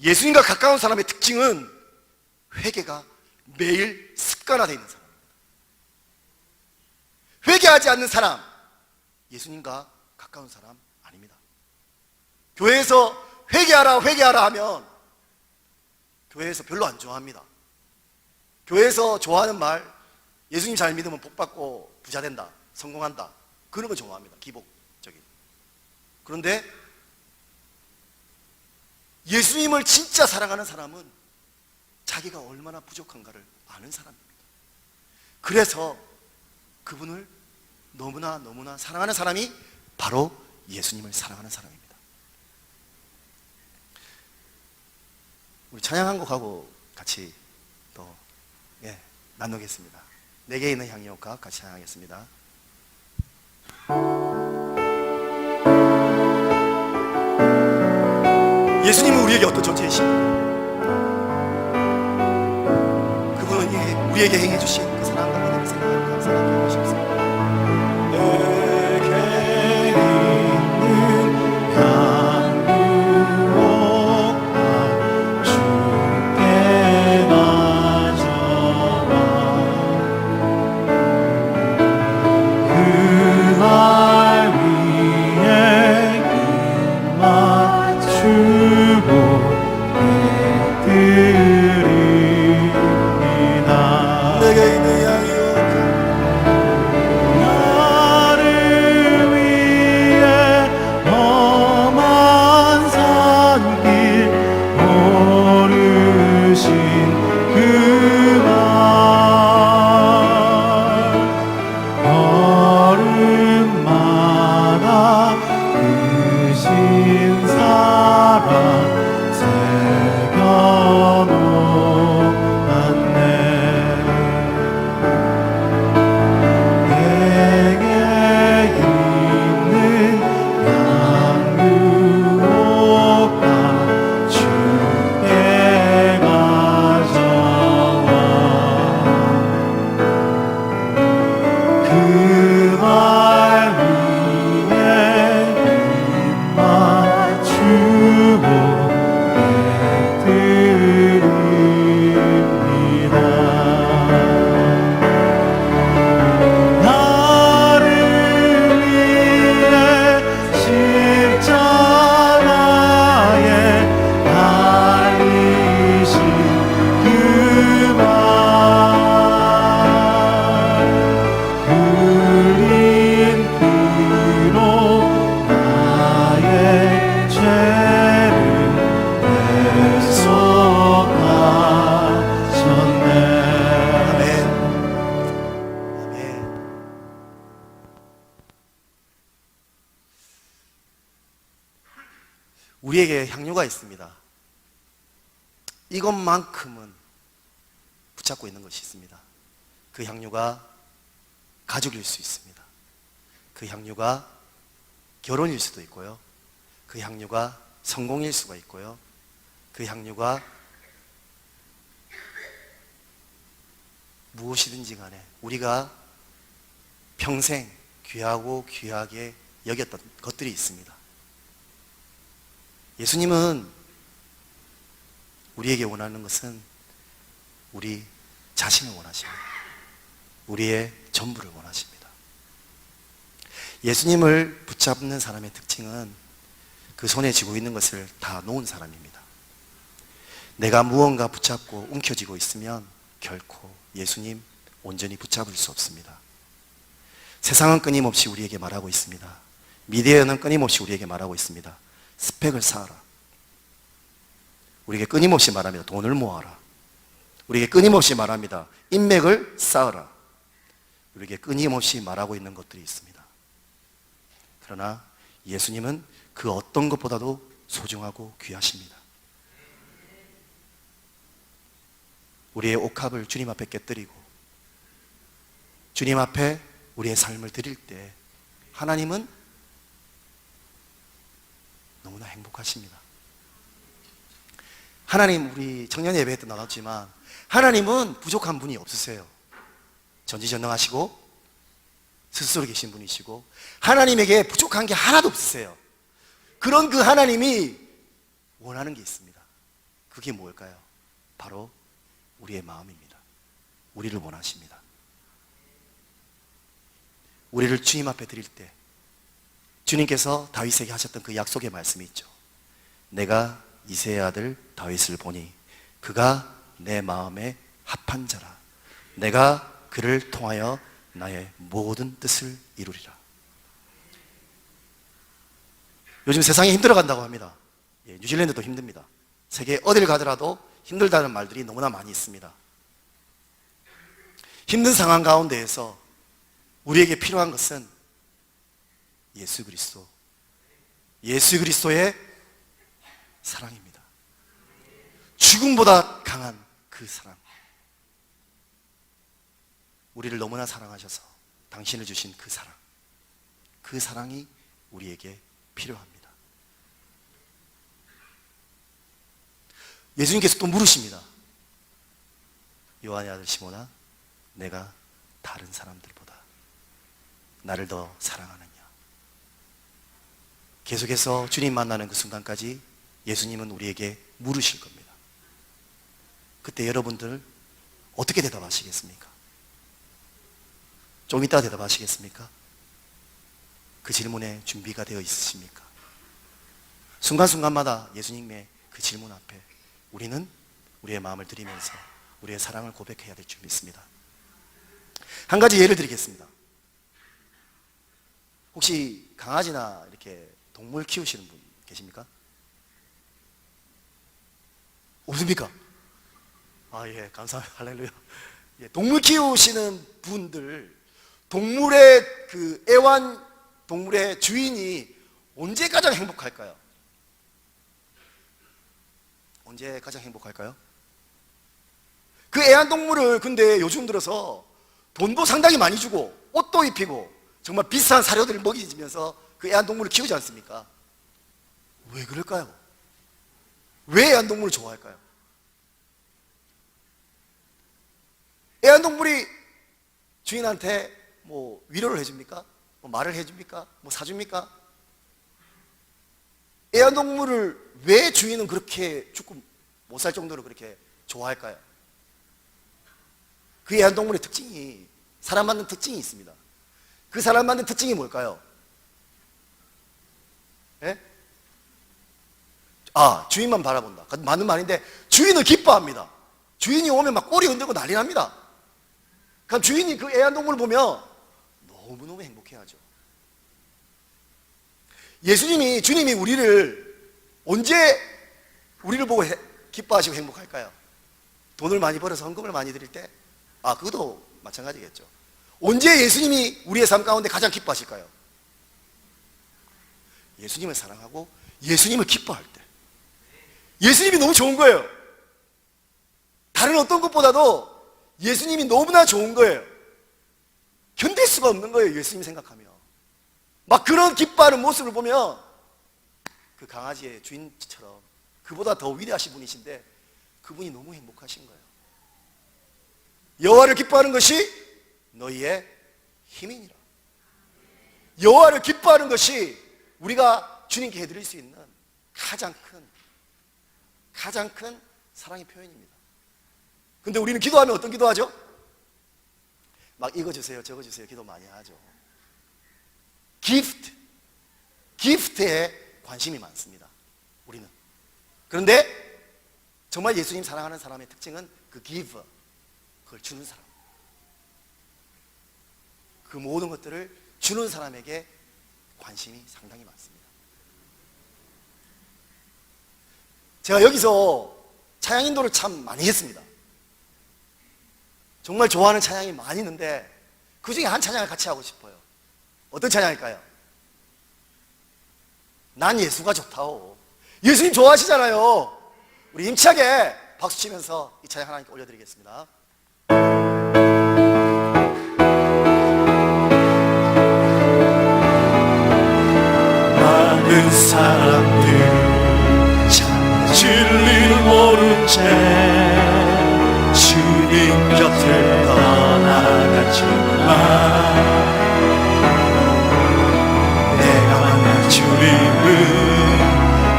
예수님과 가까운 사람의 특징은 회개가 매일 습관화되어 있는 사람입니다. 회개하지 않는 사람, 예수님과 가까운 사람 아닙니다. 교회에서 회개하라 하면 교회에서 별로 안 좋아합니다. 교회에서 좋아하는 말, 예수님 잘 믿으면 복 받고 부자 된다, 성공한다, 그런 거 좋아합니다. 기복적인. 그런데 예수님을 진짜 사랑하는 사람은 자기가 얼마나 부족한가를 아는 사람입니다. 그래서 그분을 너무나 사랑하는 사람이 바로 예수님을 사랑하는 사람입니다. 우리 찬양 한 곡하고 같이 또 나누겠습니다. 내게 있는 향유가 같이 찬양하겠습니다. 예수님은 우리에게 어떤 존재이십니까? 그분은 우리에게 행해 주신 그 사랑과 은혜를 생각하고 감사하게 하십시오. 사랑 새겨 향유가 있습니다. 이것만큼은 붙잡고 있는 것이 있습니다. 그 향유가 가족일 수 있습니다. 그 향유가 결혼일 수도 있고요. 그 향유가 성공일 수가 있고요. 그 향유가 무엇이든지 간에 우리가 평생 귀하고 귀하게 여겼던 것들이 있습니다. 예수님은 우리에게 원하는 것은 우리 자신을 원하십니다. 우리의 전부를 원하십니다. 예수님을 붙잡는 사람의 특징은 그 손에 쥐고 있는 것을 다 놓은 사람입니다. 내가 무언가 붙잡고 움켜쥐고 있으면 결코 예수님 온전히 붙잡을 수 없습니다. 세상은 끊임없이 우리에게 말하고 있습니다. 미디어는 끊임없이 우리에게 말하고 있습니다. 스펙을 쌓아라. 우리에게 끊임없이 말합니다. 돈을 모아라. 우리에게 끊임없이 말합니다. 인맥을 쌓아라. 우리에게 끊임없이 말하고 있는 것들이 있습니다. 그러나 예수님은 그 어떤 것보다도 소중하고 귀하십니다. 우리의 옥합을 주님 앞에 깨뜨리고 주님 앞에 우리의 삶을 드릴 때 하나님은 너무나 행복하십니다. 하나님, 우리 청년 예배 때 나눴지만 하나님은 부족한 분이 없으세요. 전지전능하시고 스스로 계신 분이시고 하나님에게 부족한 게 하나도 없으세요. 그런 그 하나님이 원하는 게 있습니다. 그게 뭘까요? 바로 우리의 마음입니다. 우리를 원하십니다. 우리를 주님 앞에 드릴 때 주님께서 다윗에게 하셨던 그 약속의 말씀이 있죠. 내가 이새의 아들 다윗을 보니 그가 내 마음에 합한 자라. 내가 그를 통하여 나의 모든 뜻을 이루리라. 요즘 세상이 힘들어간다고 합니다. 뉴질랜드도 힘듭니다. 세계 어딜 가더라도 힘들다는 말들이 너무나 많이 있습니다. 힘든 상황 가운데에서 우리에게 필요한 것은 예수 그리스도, 예수 그리스도의 사랑입니다. 죽음보다 강한 그 사랑. 우리를 너무나 사랑하셔서 당신을 주신 그 사랑, 그 사랑이 우리에게 필요합니다. 예수님께서 또 물으십니다. 요한의 아들 시몬아, 내가 다른 사람들보다 나를 더 사랑하느냐? 계속해서 주님 만나는 그 순간까지 예수님은 우리에게 물으실 겁니다. 그때 여러분들 어떻게 대답하시겠습니까? 좀 이따 대답하시겠습니까? 그 질문에 준비가 되어 있으십니까? 순간순간마다 예수님의 그 질문 앞에 우리는 우리의 마음을 드리면서 우리의 사랑을 고백해야 될 줄 믿습니다. 한 가지 예를 드리겠습니다. 혹시 강아지나 이렇게 동물 키우시는 분 계십니까? 없습니까? 아, 예, 감사합니다. 할렐루야. 예, 동물 키우시는 분들, 동물의 그 애완 동물의 주인이 언제 가장 행복할까요? 언제 가장 행복할까요? 그 애완동물을 근데 요즘 들어서 돈도 상당히 많이 주고 옷도 입히고 정말 비싼 사료들을 먹이면서 그 애완동물을 키우지 않습니까? 왜 그럴까요? 왜 애완동물을 좋아할까요? 애완동물이 주인한테 뭐 위로를 해줍니까? 뭐 말을 해줍니까? 뭐 사줍니까? 애완동물을 왜 주인은 그렇게 죽고 못 살 정도로 그렇게 좋아할까요? 그 애완동물의 특징이, 사람 만든 특징이 있습니다. 그 사람 만든 특징이 뭘까요? 예? 아, 주인만 바라본다. 맞는 말인데 주인을 기뻐합니다. 주인이 오면 막 꼬리 흔들고 난리 납니다. 그럼 주인이 그 애완동물을 보면 너무너무 행복해하죠. 주님이 우리를 언제 우리를 보고 기뻐하시고 행복할까요? 돈을 많이 벌어서 헌금을 많이 드릴 때? 아, 그것도 마찬가지겠죠. 언제 예수님이 우리의 삶 가운데 가장 기뻐하실까요? 예수님을 사랑하고 예수님을 기뻐할 때. 예수님이 너무 좋은 거예요. 다른 어떤 것보다도 예수님이 너무나 좋은 거예요. 견딜 수가 없는 거예요, 예수님 생각하면. 막 그런 기뻐하는 모습을 보면 그 강아지의 주인처럼 그보다 더 위대하신 분이신데 그분이 너무 행복하신 거예요. 여호와를 기뻐하는 것이 너희의 힘이니라. 여호와를 기뻐하는 것이 우리가 주님께 해드릴 수 있는 가장 큰 사랑의 표현입니다. 근데 우리는 기도하면 어떤 기도하죠? 막 이거 주세요, 저거 주세요 기도 많이 하죠. 기프트에 관심이 많습니다, 우리는. 그런데 정말 예수님 사랑하는 사람의 특징은 그 give, 그걸 주는 사람. 그 모든 것들을 주는 사람에게 관심이 상당히 많습니다. 제가 여기서 찬양 인도를 참 많이 했습니다. 정말 좋아하는 찬양이 많이 있는데 그 중에 한 찬양을 같이 하고 싶어요. 어떤 찬양일까요? 난 예수가 좋다오. 예수님 좋아하시잖아요. 우리 힘차게 박수 치면서 이 찬양 하나님께 올려드리겠습니다. 많은 사람들 참 진리를 모른 채 주님 곁을 떠나갔지만 내가 만난 주님은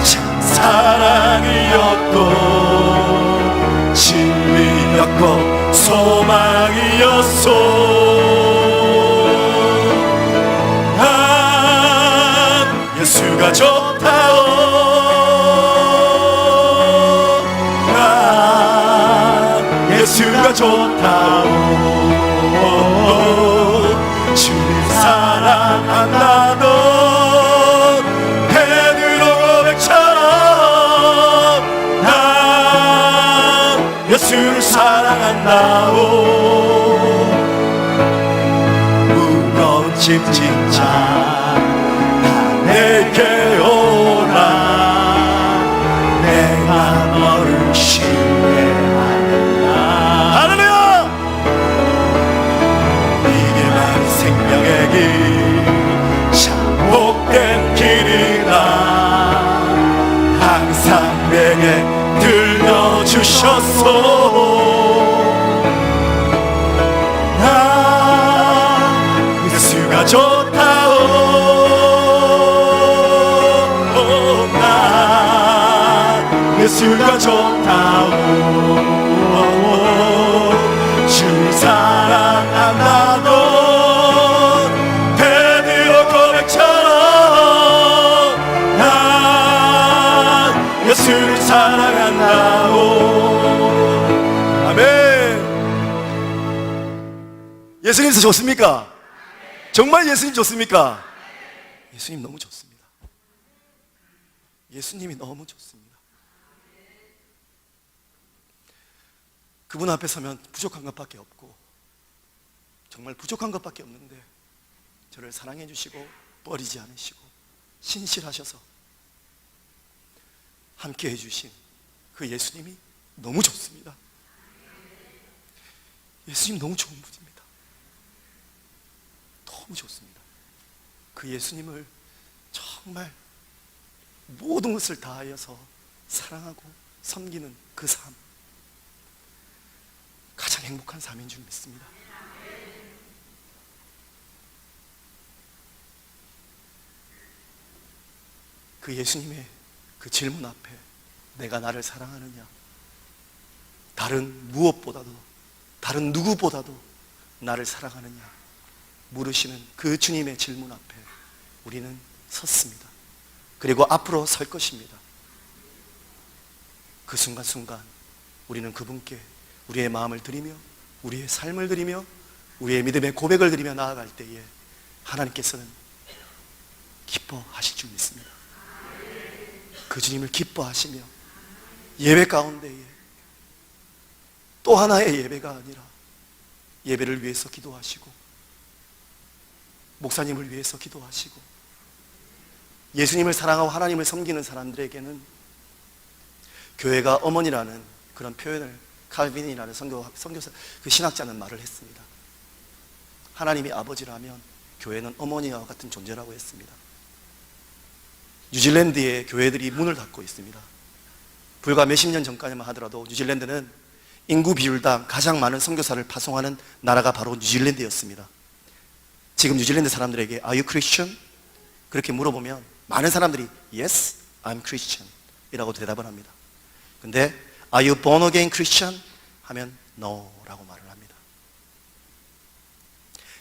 참 사랑이었고 진리였고 소망이었소. 예수가 좋다오. 난 예수가 좋다오. 주님 사랑한다던 베드로 고백처럼 난 예수를 사랑한다오. 무거운 짐 진짜 내게 오라. 내가 너를 신뢰하리라. 할렐루야. 이게 난 생명의 길 참 복된 길이다. 항상 내게 들려주셨소. 나 예수가 좋다오. 예수가 좋다오. 주 사랑한다던 베드로 고백처럼 난 예수를 사랑한다오. 아멘. 예수님 좋습니까? 정말 예수님 좋습니까? 예수님 너무 좋습니다. 예수님이 너무 좋습니다. 그분 앞에 서면 부족한 것밖에 없고 정말 부족한 것밖에 없는데 저를 사랑해 주시고 버리지 않으시고 신실하셔서 함께 해주신 그 예수님이 너무 좋습니다. 예수님 너무 좋은 분입니다. 너무 좋습니다. 그 예수님을 정말 모든 것을 다하여서 사랑하고 섬기는 그 삶, 가장 행복한 삶인 줄 믿습니다. 그 예수님의 그 질문 앞에 내가 나를 사랑하느냐, 다른 무엇보다도 다른 누구보다도 나를 사랑하느냐 물으시는 그 주님의 질문 앞에 우리는 섰습니다. 그리고 앞으로 설 것입니다. 그 순간순간 우리는 그분께 우리의 마음을 드리며 우리의 삶을 드리며 우리의 믿음의 고백을 드리며 나아갈 때에 하나님께서는 기뻐하실 줄 믿습니다. 그 주님을 기뻐하시며 예배 가운데에 또 하나의 예배가 아니라 예배를 위해서 기도하시고 목사님을 위해서 기도하시고 예수님을 사랑하고 하나님을 섬기는 사람들에게는 교회가 어머니라는 그런 표현을 칼빈이라는 선교사 그 신학자는 말을 했습니다. 하나님이 아버지라면 교회는 어머니와 같은 존재라고 했습니다. 뉴질랜드의 교회들이 문을 닫고 있습니다. 불과 몇십 년 전까지만 하더라도 뉴질랜드는 인구 비율당 가장 많은 선교사를 파송하는 나라가 바로 뉴질랜드였습니다. 지금 뉴질랜드 사람들에게 Are you Christian? 그렇게 물어보면 많은 사람들이 Yes, I'm Christian 이라고 대답을 합니다. 근데 Are you born again Christian? 하면 No 라고 말을 합니다.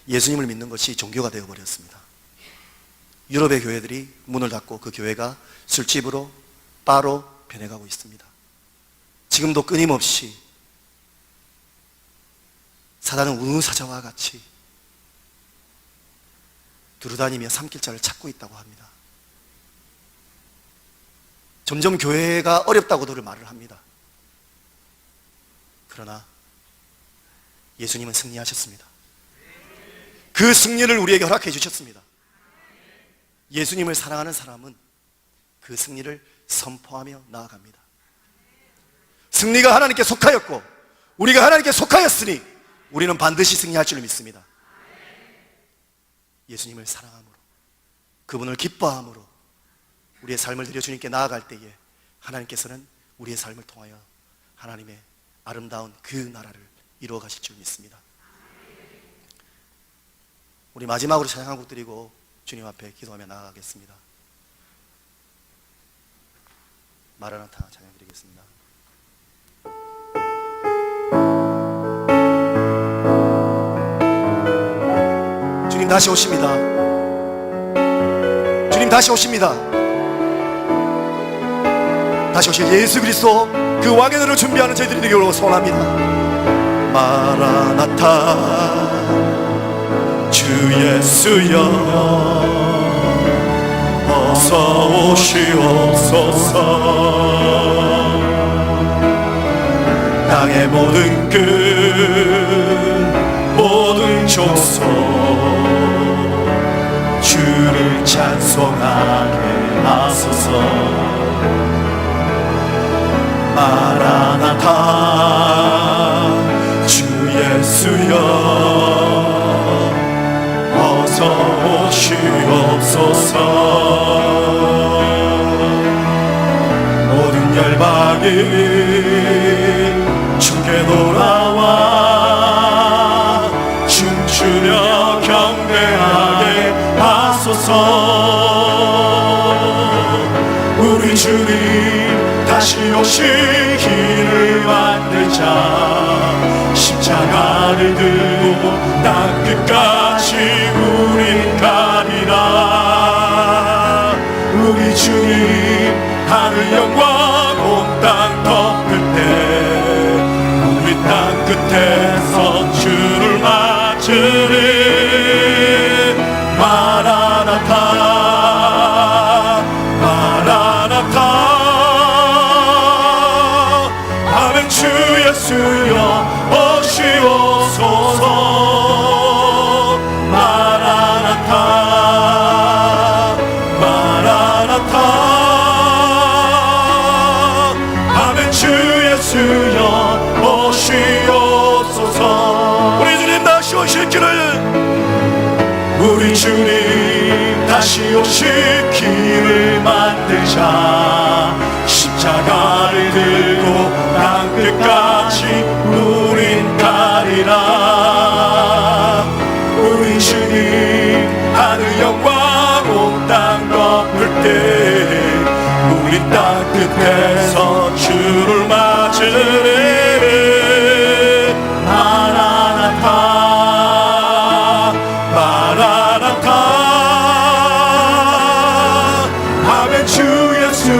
예수님을 믿는 것이 종교가 되어버렸습니다. 유럽의 교회들이 문을 닫고 그 교회가 술집으로 바로 변해가고 있습니다. 지금도 끊임없이 사단은 우는 사자와 같이 두루다니며 삼킬자를 찾고 있다고 합니다. 점점 교회가 어렵다고들 말을 합니다. 그러나 예수님은 승리하셨습니다. 그 승리를 우리에게 허락해 주셨습니다. 예수님을 사랑하는 사람은 그 승리를 선포하며 나아갑니다. 승리가 하나님께 속하였고 우리가 하나님께 속하였으니 우리는 반드시 승리할 줄 믿습니다. 예수님을 사랑함으로 그분을 기뻐함으로 우리의 삶을 드려 주님께 나아갈 때에 하나님께서는 우리의 삶을 통하여 하나님의 아름다운 그 나라를 이루어 가실 줄 믿습니다. 우리 마지막으로 찬양 한 곡 드리고 주님 앞에 기도하며 나아가겠습니다. 마라나타 찬양 드리겠습니다. 주님 다시 오십니다. 주님 다시 오십니다. 다시 오실 예수 그리스도 그 왕의 날을 준비하는 저희들이 되기를 소원합니다. 마라나타 주 예수여 어서 오시옵소서. 땅의 모든 끝 모든 족속 주를 찬송하게 하소서. 마라나타 주 예수여 어서 오시옵소서. 모든 열방이 주께 돌아와 춤추며 경배하게 하소서. 우리 주님 다시 오실 길을 만들자. 십자가를 들고 땅 끝까지 우린 가리라. 우리 주님 하늘 영광 온 땅 덮을 때 우리 땅 끝에서 주를 맞으리. 마라나타 마라나타 아멘. 주 예수여 오시옵소서. 마라나타 마라나타 아멘. 주 예수여 오시옵소서. 우리 주님 다시 오실 길을 우리 주님 다시 오실 길을 만들자. 십자가를 들고 땅 끝까지 우린 가리라. 우리 주님 하늘 영광 온 땅 덮을 때 우리 땅 끝에서 주를 맞으리. 마라나타 마라나타 아멘. 주 예수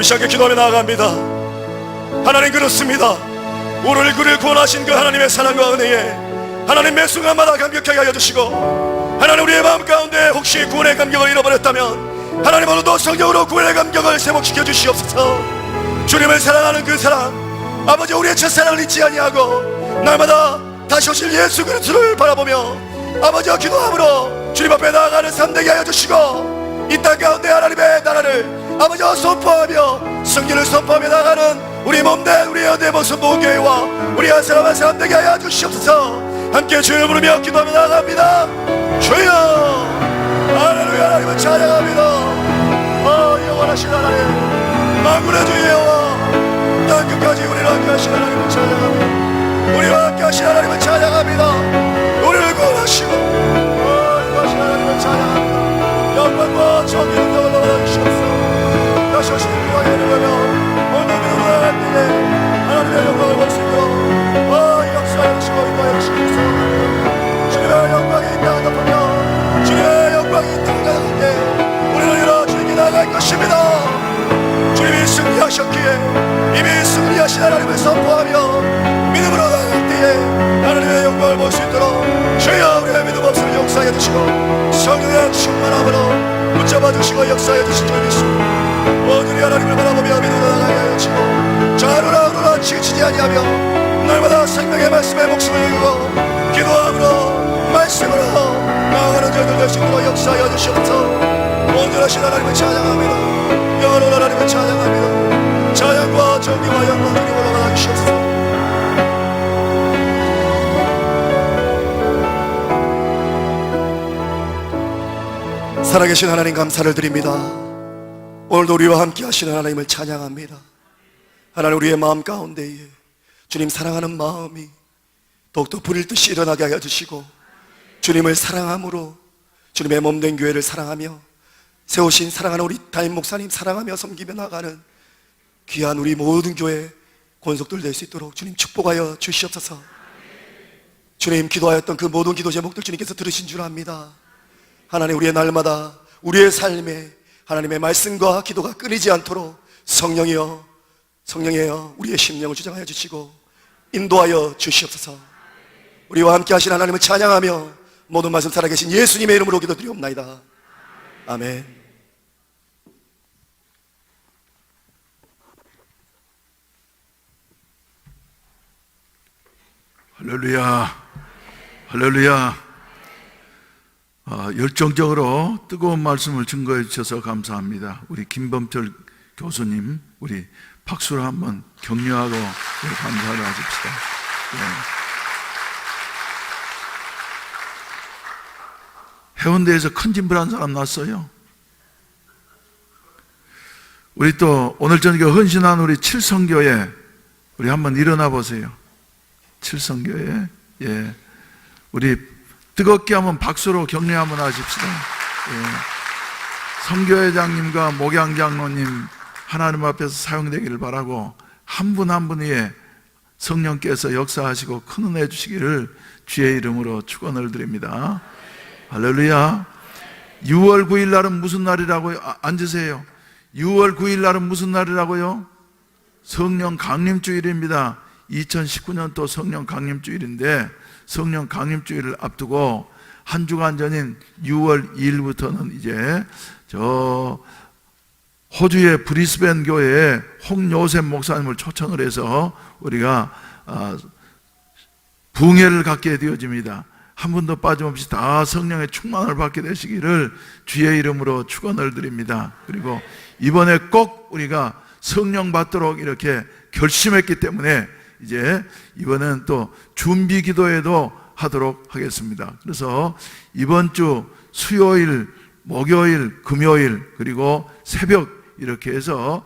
우리 함께 기도하며 나아갑니다. 하나님 그렇습니다. 우리를 그를 구원하신 그 하나님의 사랑과 은혜에 하나님 매 순간마다 감격하게 하여 주시고, 하나님 우리의 마음 가운데 혹시 구원의 감격을 잃어버렸다면 하나님 오늘도 성령으로 구원의 감격을 회복시켜 주시옵소서. 주님을 사랑하는 그 사랑, 아버지 우리의 첫사랑을 잊지 아니하고 날마다 다시 오실 예수 그리스도를 바라보며 아버지와 기도함으로 주님 앞에 나아가는 삶 되게 하여 주시고, 이 땅 가운데 하나님의 나라를 아버지와 선포하며 성경을 선포하며 나가는 우리 몸된 우리 연대 모습 보교회와 우리 한 사람 한 사람 되게 하여 주시옵소서. 함께 주를 부르며 기도하며 나아갑니다. 주여 할렐루야. 하나님을 찬양합니다. 영원하신 하나님, 만군의 주 여호와, 땅 끝까지 우리를 함께 하신 하나님을 찬양합니다. 우리와 함께 하신 하나님을 찬양합니다. 우리를 구원하시고 인도하신 하나님을 찬양합니다. 영광과 정의를 올라가 주시옵소서. 다시 오신 우리와 예배하며 오늘 믿음으로 나갈 때에 하나님의 영광을 볼 수 있도록 역사하여 주시고 인도하여 주시옵소서. 주님의 영광이 이 땅을 덮으며 주님의 영광이 이 땅을 가득할 때 우리는 일어나 주님께 나갈 것입니다. 주님이 승리하셨기에 이미 승리하신 하나님을 선포하며 믿음으로 나갈 때에 하나님의 영광을 볼 수 있도록 주여 우리의 믿음 없음을 역사해 주시고 성령의 충만함으로 붙잡아 주시고 역사해 주신 줄 믿습니다. 모두리 하나님을 바라보며 믿음으로 나가게 하여 주시고 자루라 지치지 아니하며 날마다 생명의 말씀에 목숨을 걸고 기도함으로 말씀으로 나아가는 저희들 될 수 있도록 역사하여 주시옵소서. 온전하신 하나님을 찬양합니다. 영원한 하나님을 찬양합니다. 찬양과 정의와 영광 주님 올라가 주시옵소서. 살아계신 하나님 감사를 드립니다. 오늘도 우리와 함께 하시는 하나님을 찬양합니다. 하나님 우리의 마음 가운데에 주님 사랑하는 마음이 더욱더 불일 듯이 일어나게 하여 주시고 주님을 사랑함으로 주님의 몸된 교회를 사랑하며 세우신 사랑하는 우리 담임 목사님 사랑하며 섬기며 나가는 귀한 우리 모든 교회 권속들 될 수 있도록 주님 축복하여 주시옵소서. 주님 기도하였던 그 모든 기도 제목들 주님께서 들으신 줄 압니다. 하나님 우리의 날마다 우리의 삶에 하나님의 말씀과 기도가 끊이지 않도록 성령이여 우리의 심령을 주장하여 주시고 인도하여 주시옵소서. 우리와 함께 하신 하나님을 찬양하며 모든 말씀 살아계신 예수님의 이름으로 기도드리옵나이다. 아멘. 할렐루야, 할렐루야. 열정적으로 뜨거운 말씀을 증거해 주셔서 감사합니다. 우리 김범철 교수님, 우리 박수로 한번 격려하고 감사를 하십시다. 해운대에서 큰 진불한 사람 났어요. 우리 또 오늘 저녁에 헌신한 우리 칠성교회, 우리 한번 일어나 보세요. 칠성교회, 예, 우리 뜨겁게 한번 박수로 격려 한번 하십시다. 예. 성교회장님과 목양장로님 하나님 앞에서 사용되기를 바라고 한 분 한 분에 성령께서 역사하시고 큰 은혜 주시기를 주의 이름으로 축원을 드립니다. 할렐루야. 6월 9일 날은 무슨 날이라고요? 앉으세요. 6월 9일 날은 무슨 날이라고요? 성령 강림주일입니다. 2019년도 성령 강림주일인데 성령 강림주일을 앞두고 한 주간 전인 6월 2일부터는 이제 호주의 브리스벤 교회에 홍요셉 목사님을 초청을 해서 우리가 부흥회를 갖게 되어집니다. 한 분도 빠짐없이 다 성령의 충만을 받게 되시기를 주의 이름으로 축원을 드립니다. 그리고 이번에 꼭 우리가 성령 받도록 이렇게 결심했기 때문에 이제 이번엔 또 준비 기도회도 하도록 하겠습니다. 그래서 이번 주 수요일, 목요일, 금요일 그리고 새벽 이렇게 해서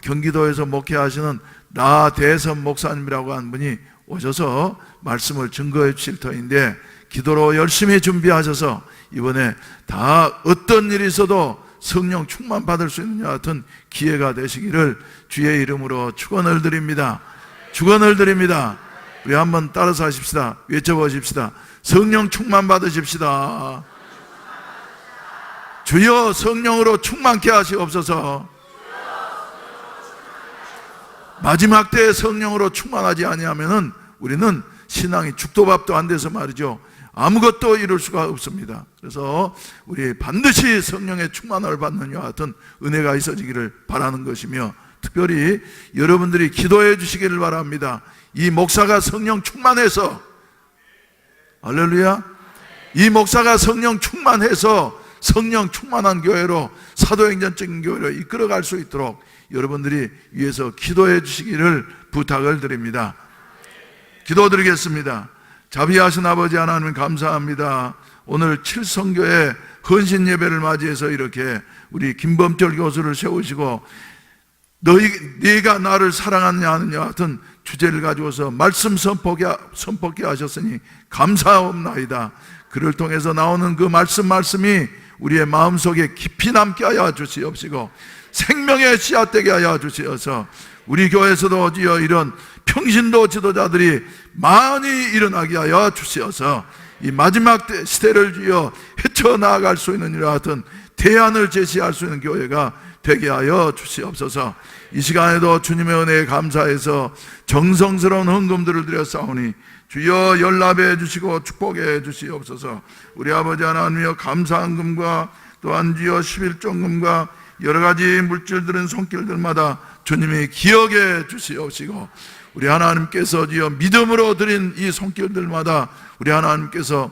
경기도에서 목회하시는 나대선 목사님이라고 한 분이 오셔서 말씀을 증거해 주실 터인데 기도로 열심히 준비하셔서 이번에 다 어떤 일이 있어도 성령 충만 받을 수 있는 같은 기회가 되시기를 주의 이름으로 축원을 드립니다. 축원을 드립니다. 우리 한번 따라서 하십시다. 외쳐보십시다. 성령 충만 받으십시다. 주여 성령으로 충만케 하시옵소서. 마지막 때에 성령으로 충만하지 아니하면은 우리는 신앙이 죽도밥도 안 돼서 말이죠, 아무것도 이룰 수가 없습니다. 그래서 우리 반드시 성령의 충만을 받는 이와 같은 은혜가 있어지기를 바라는 것이며, 특별히 여러분들이 기도해 주시기를 바랍니다. 이 목사가 성령 충만해서, 할렐루야, 이 목사가 성령 충만해서 성령 충만한 교회로, 사도행전적인 교회로 이끌어갈 수 있도록 여러분들이 위해서 기도해 주시기를 부탁을 드립니다. 기도드리겠습니다. 자비하신 아버지 하나님, 감사합니다. 오늘 칠성교회 헌신 예배를 맞이해서 이렇게 우리 김범철 교수를 세우시고 네가 나를 사랑하느냐 하느냐 같은 주제를 가지고서 말씀 선포케 하셨으니 감사옵나이다. 그를 통해서 나오는 그 말씀이 우리의 마음속에 깊이 남게 하여 주시옵시고 생명의 씨앗되게 하여 주시어서 우리 교회에서도 어지여 이런 평신도 지도자들이 많이 일어나게 하여 주시어서 이 마지막 시대를 주여 헤쳐나갈 수 있는 이와 같은 대안을 제시할 수 있는 교회가 되게 하여 주시옵소서. 이 시간에도 주님의 은혜에 감사해서 정성스러운 헌금들을 드렸사오니 주여 연락해 주시고 축복해 주시옵소서. 우리 아버지 하나님이여, 감사헌금과 또한 주여 11종금과 여러 가지 물질들은 손길들마다 주님이 기억해 주시옵시고, 우리 하나님께서 주여 믿음으로 드린 이 손길들마다 우리 하나님께서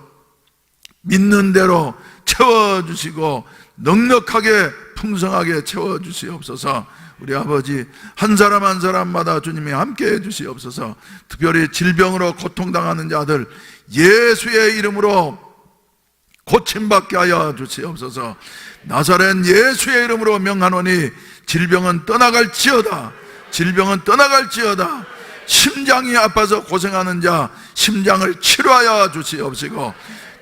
믿는 대로 채워주시고 넉넉하게 풍성하게 채워주시옵소서. 우리 아버지 한 사람 한 사람마다 주님이 함께해 주시옵소서. 특별히 질병으로 고통당하는 자들 예수의 이름으로 고침받게 하여 주시옵소서. 나사렛 예수의 이름으로 명하노니 질병은 떠나갈지어다. 질병은 떠나갈지어다. 심장이 아파서 고생하는 자 심장을 치료하여 주시옵시고,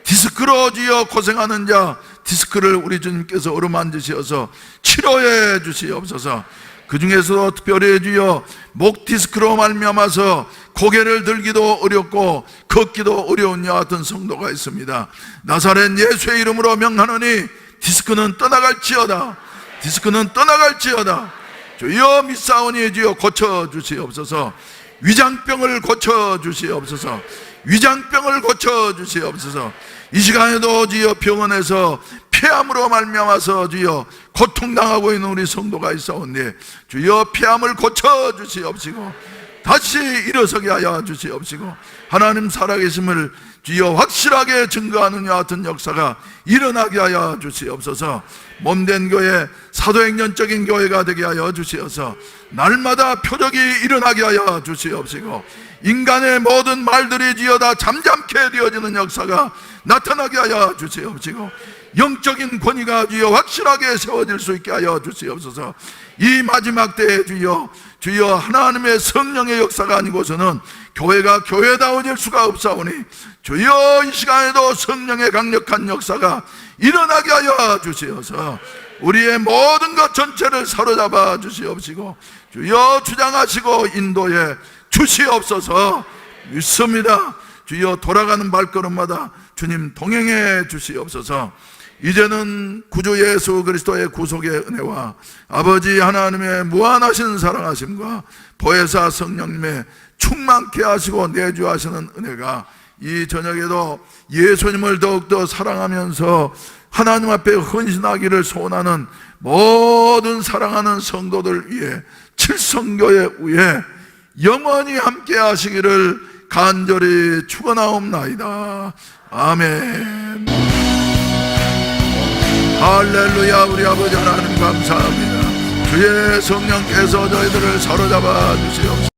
디스크로 주여 고생하는 자 디스크를 우리 주님께서 어루만지셔서 치료해 주시옵소서. 그 중에서도 특별히 주여 목 디스크로 말미암아서 고개를 들기도 어렵고 걷기도 어려운 이와 같은 성도가 있습니다. 나사렛 예수의 이름으로 명하노니 디스크는 떠나갈지어다. 디스크는 떠나갈지어다. 주여 믿사오니 주여 고쳐주시옵소서. 위장병을 고쳐주시옵소서. 위장병을 고쳐주시옵소서. 이 시간에도 주여 병원에서 폐암으로 말미암아서 주여 고통당하고 있는 우리 성도가 있사오니 주여 폐암을 고쳐주시옵시고 다시 일어서게 하여 주시옵시고, 하나님 살아계심을 주여 확실하게 증거하는 이와 같은 역사가 일어나게 하여 주시옵소서. 몸된 교회, 사도행전적인 교회가 되게 하여 주시어서 날마다 표적이 일어나게 하여 주시옵시고, 인간의 모든 말들이 주여 다 잠잠케 되어지는 역사가 나타나게 하여 주시옵시고, 영적인 권위가 주여 확실하게 세워질 수 있게 하여 주시옵소서. 이 마지막 때에 주여 하나님의 성령의 역사가 아니고서는 교회가 교회다워질 수가 없사오니 주여 이 시간에도 성령의 강력한 역사가 일어나게 하여 주시어서 우리의 모든 것 전체를 사로잡아 주시옵시고 주여 주장하시고 인도해 주시옵소서. 믿습니다. 주여 돌아가는 발걸음마다 주님 동행해 주시옵소서. 이제는 구주 예수 그리스도의 구속의 은혜와 아버지 하나님의 무한하신 사랑하심과 보혜사 성령님의 충만케 하시고 내주하시는 은혜가 이 저녁에도 예수님을 더욱더 사랑하면서 하나님 앞에 헌신하기를 소원하는 모든 사랑하는 성도들 위해 칠성교회 위에 영원히 함께 하시기를 간절히 축원하옵나이다. 아멘. 할렐루야. 우리 아버지 하나님 감사합니다. 주의 성령께서 저희들을 사로잡아 주시옵소서.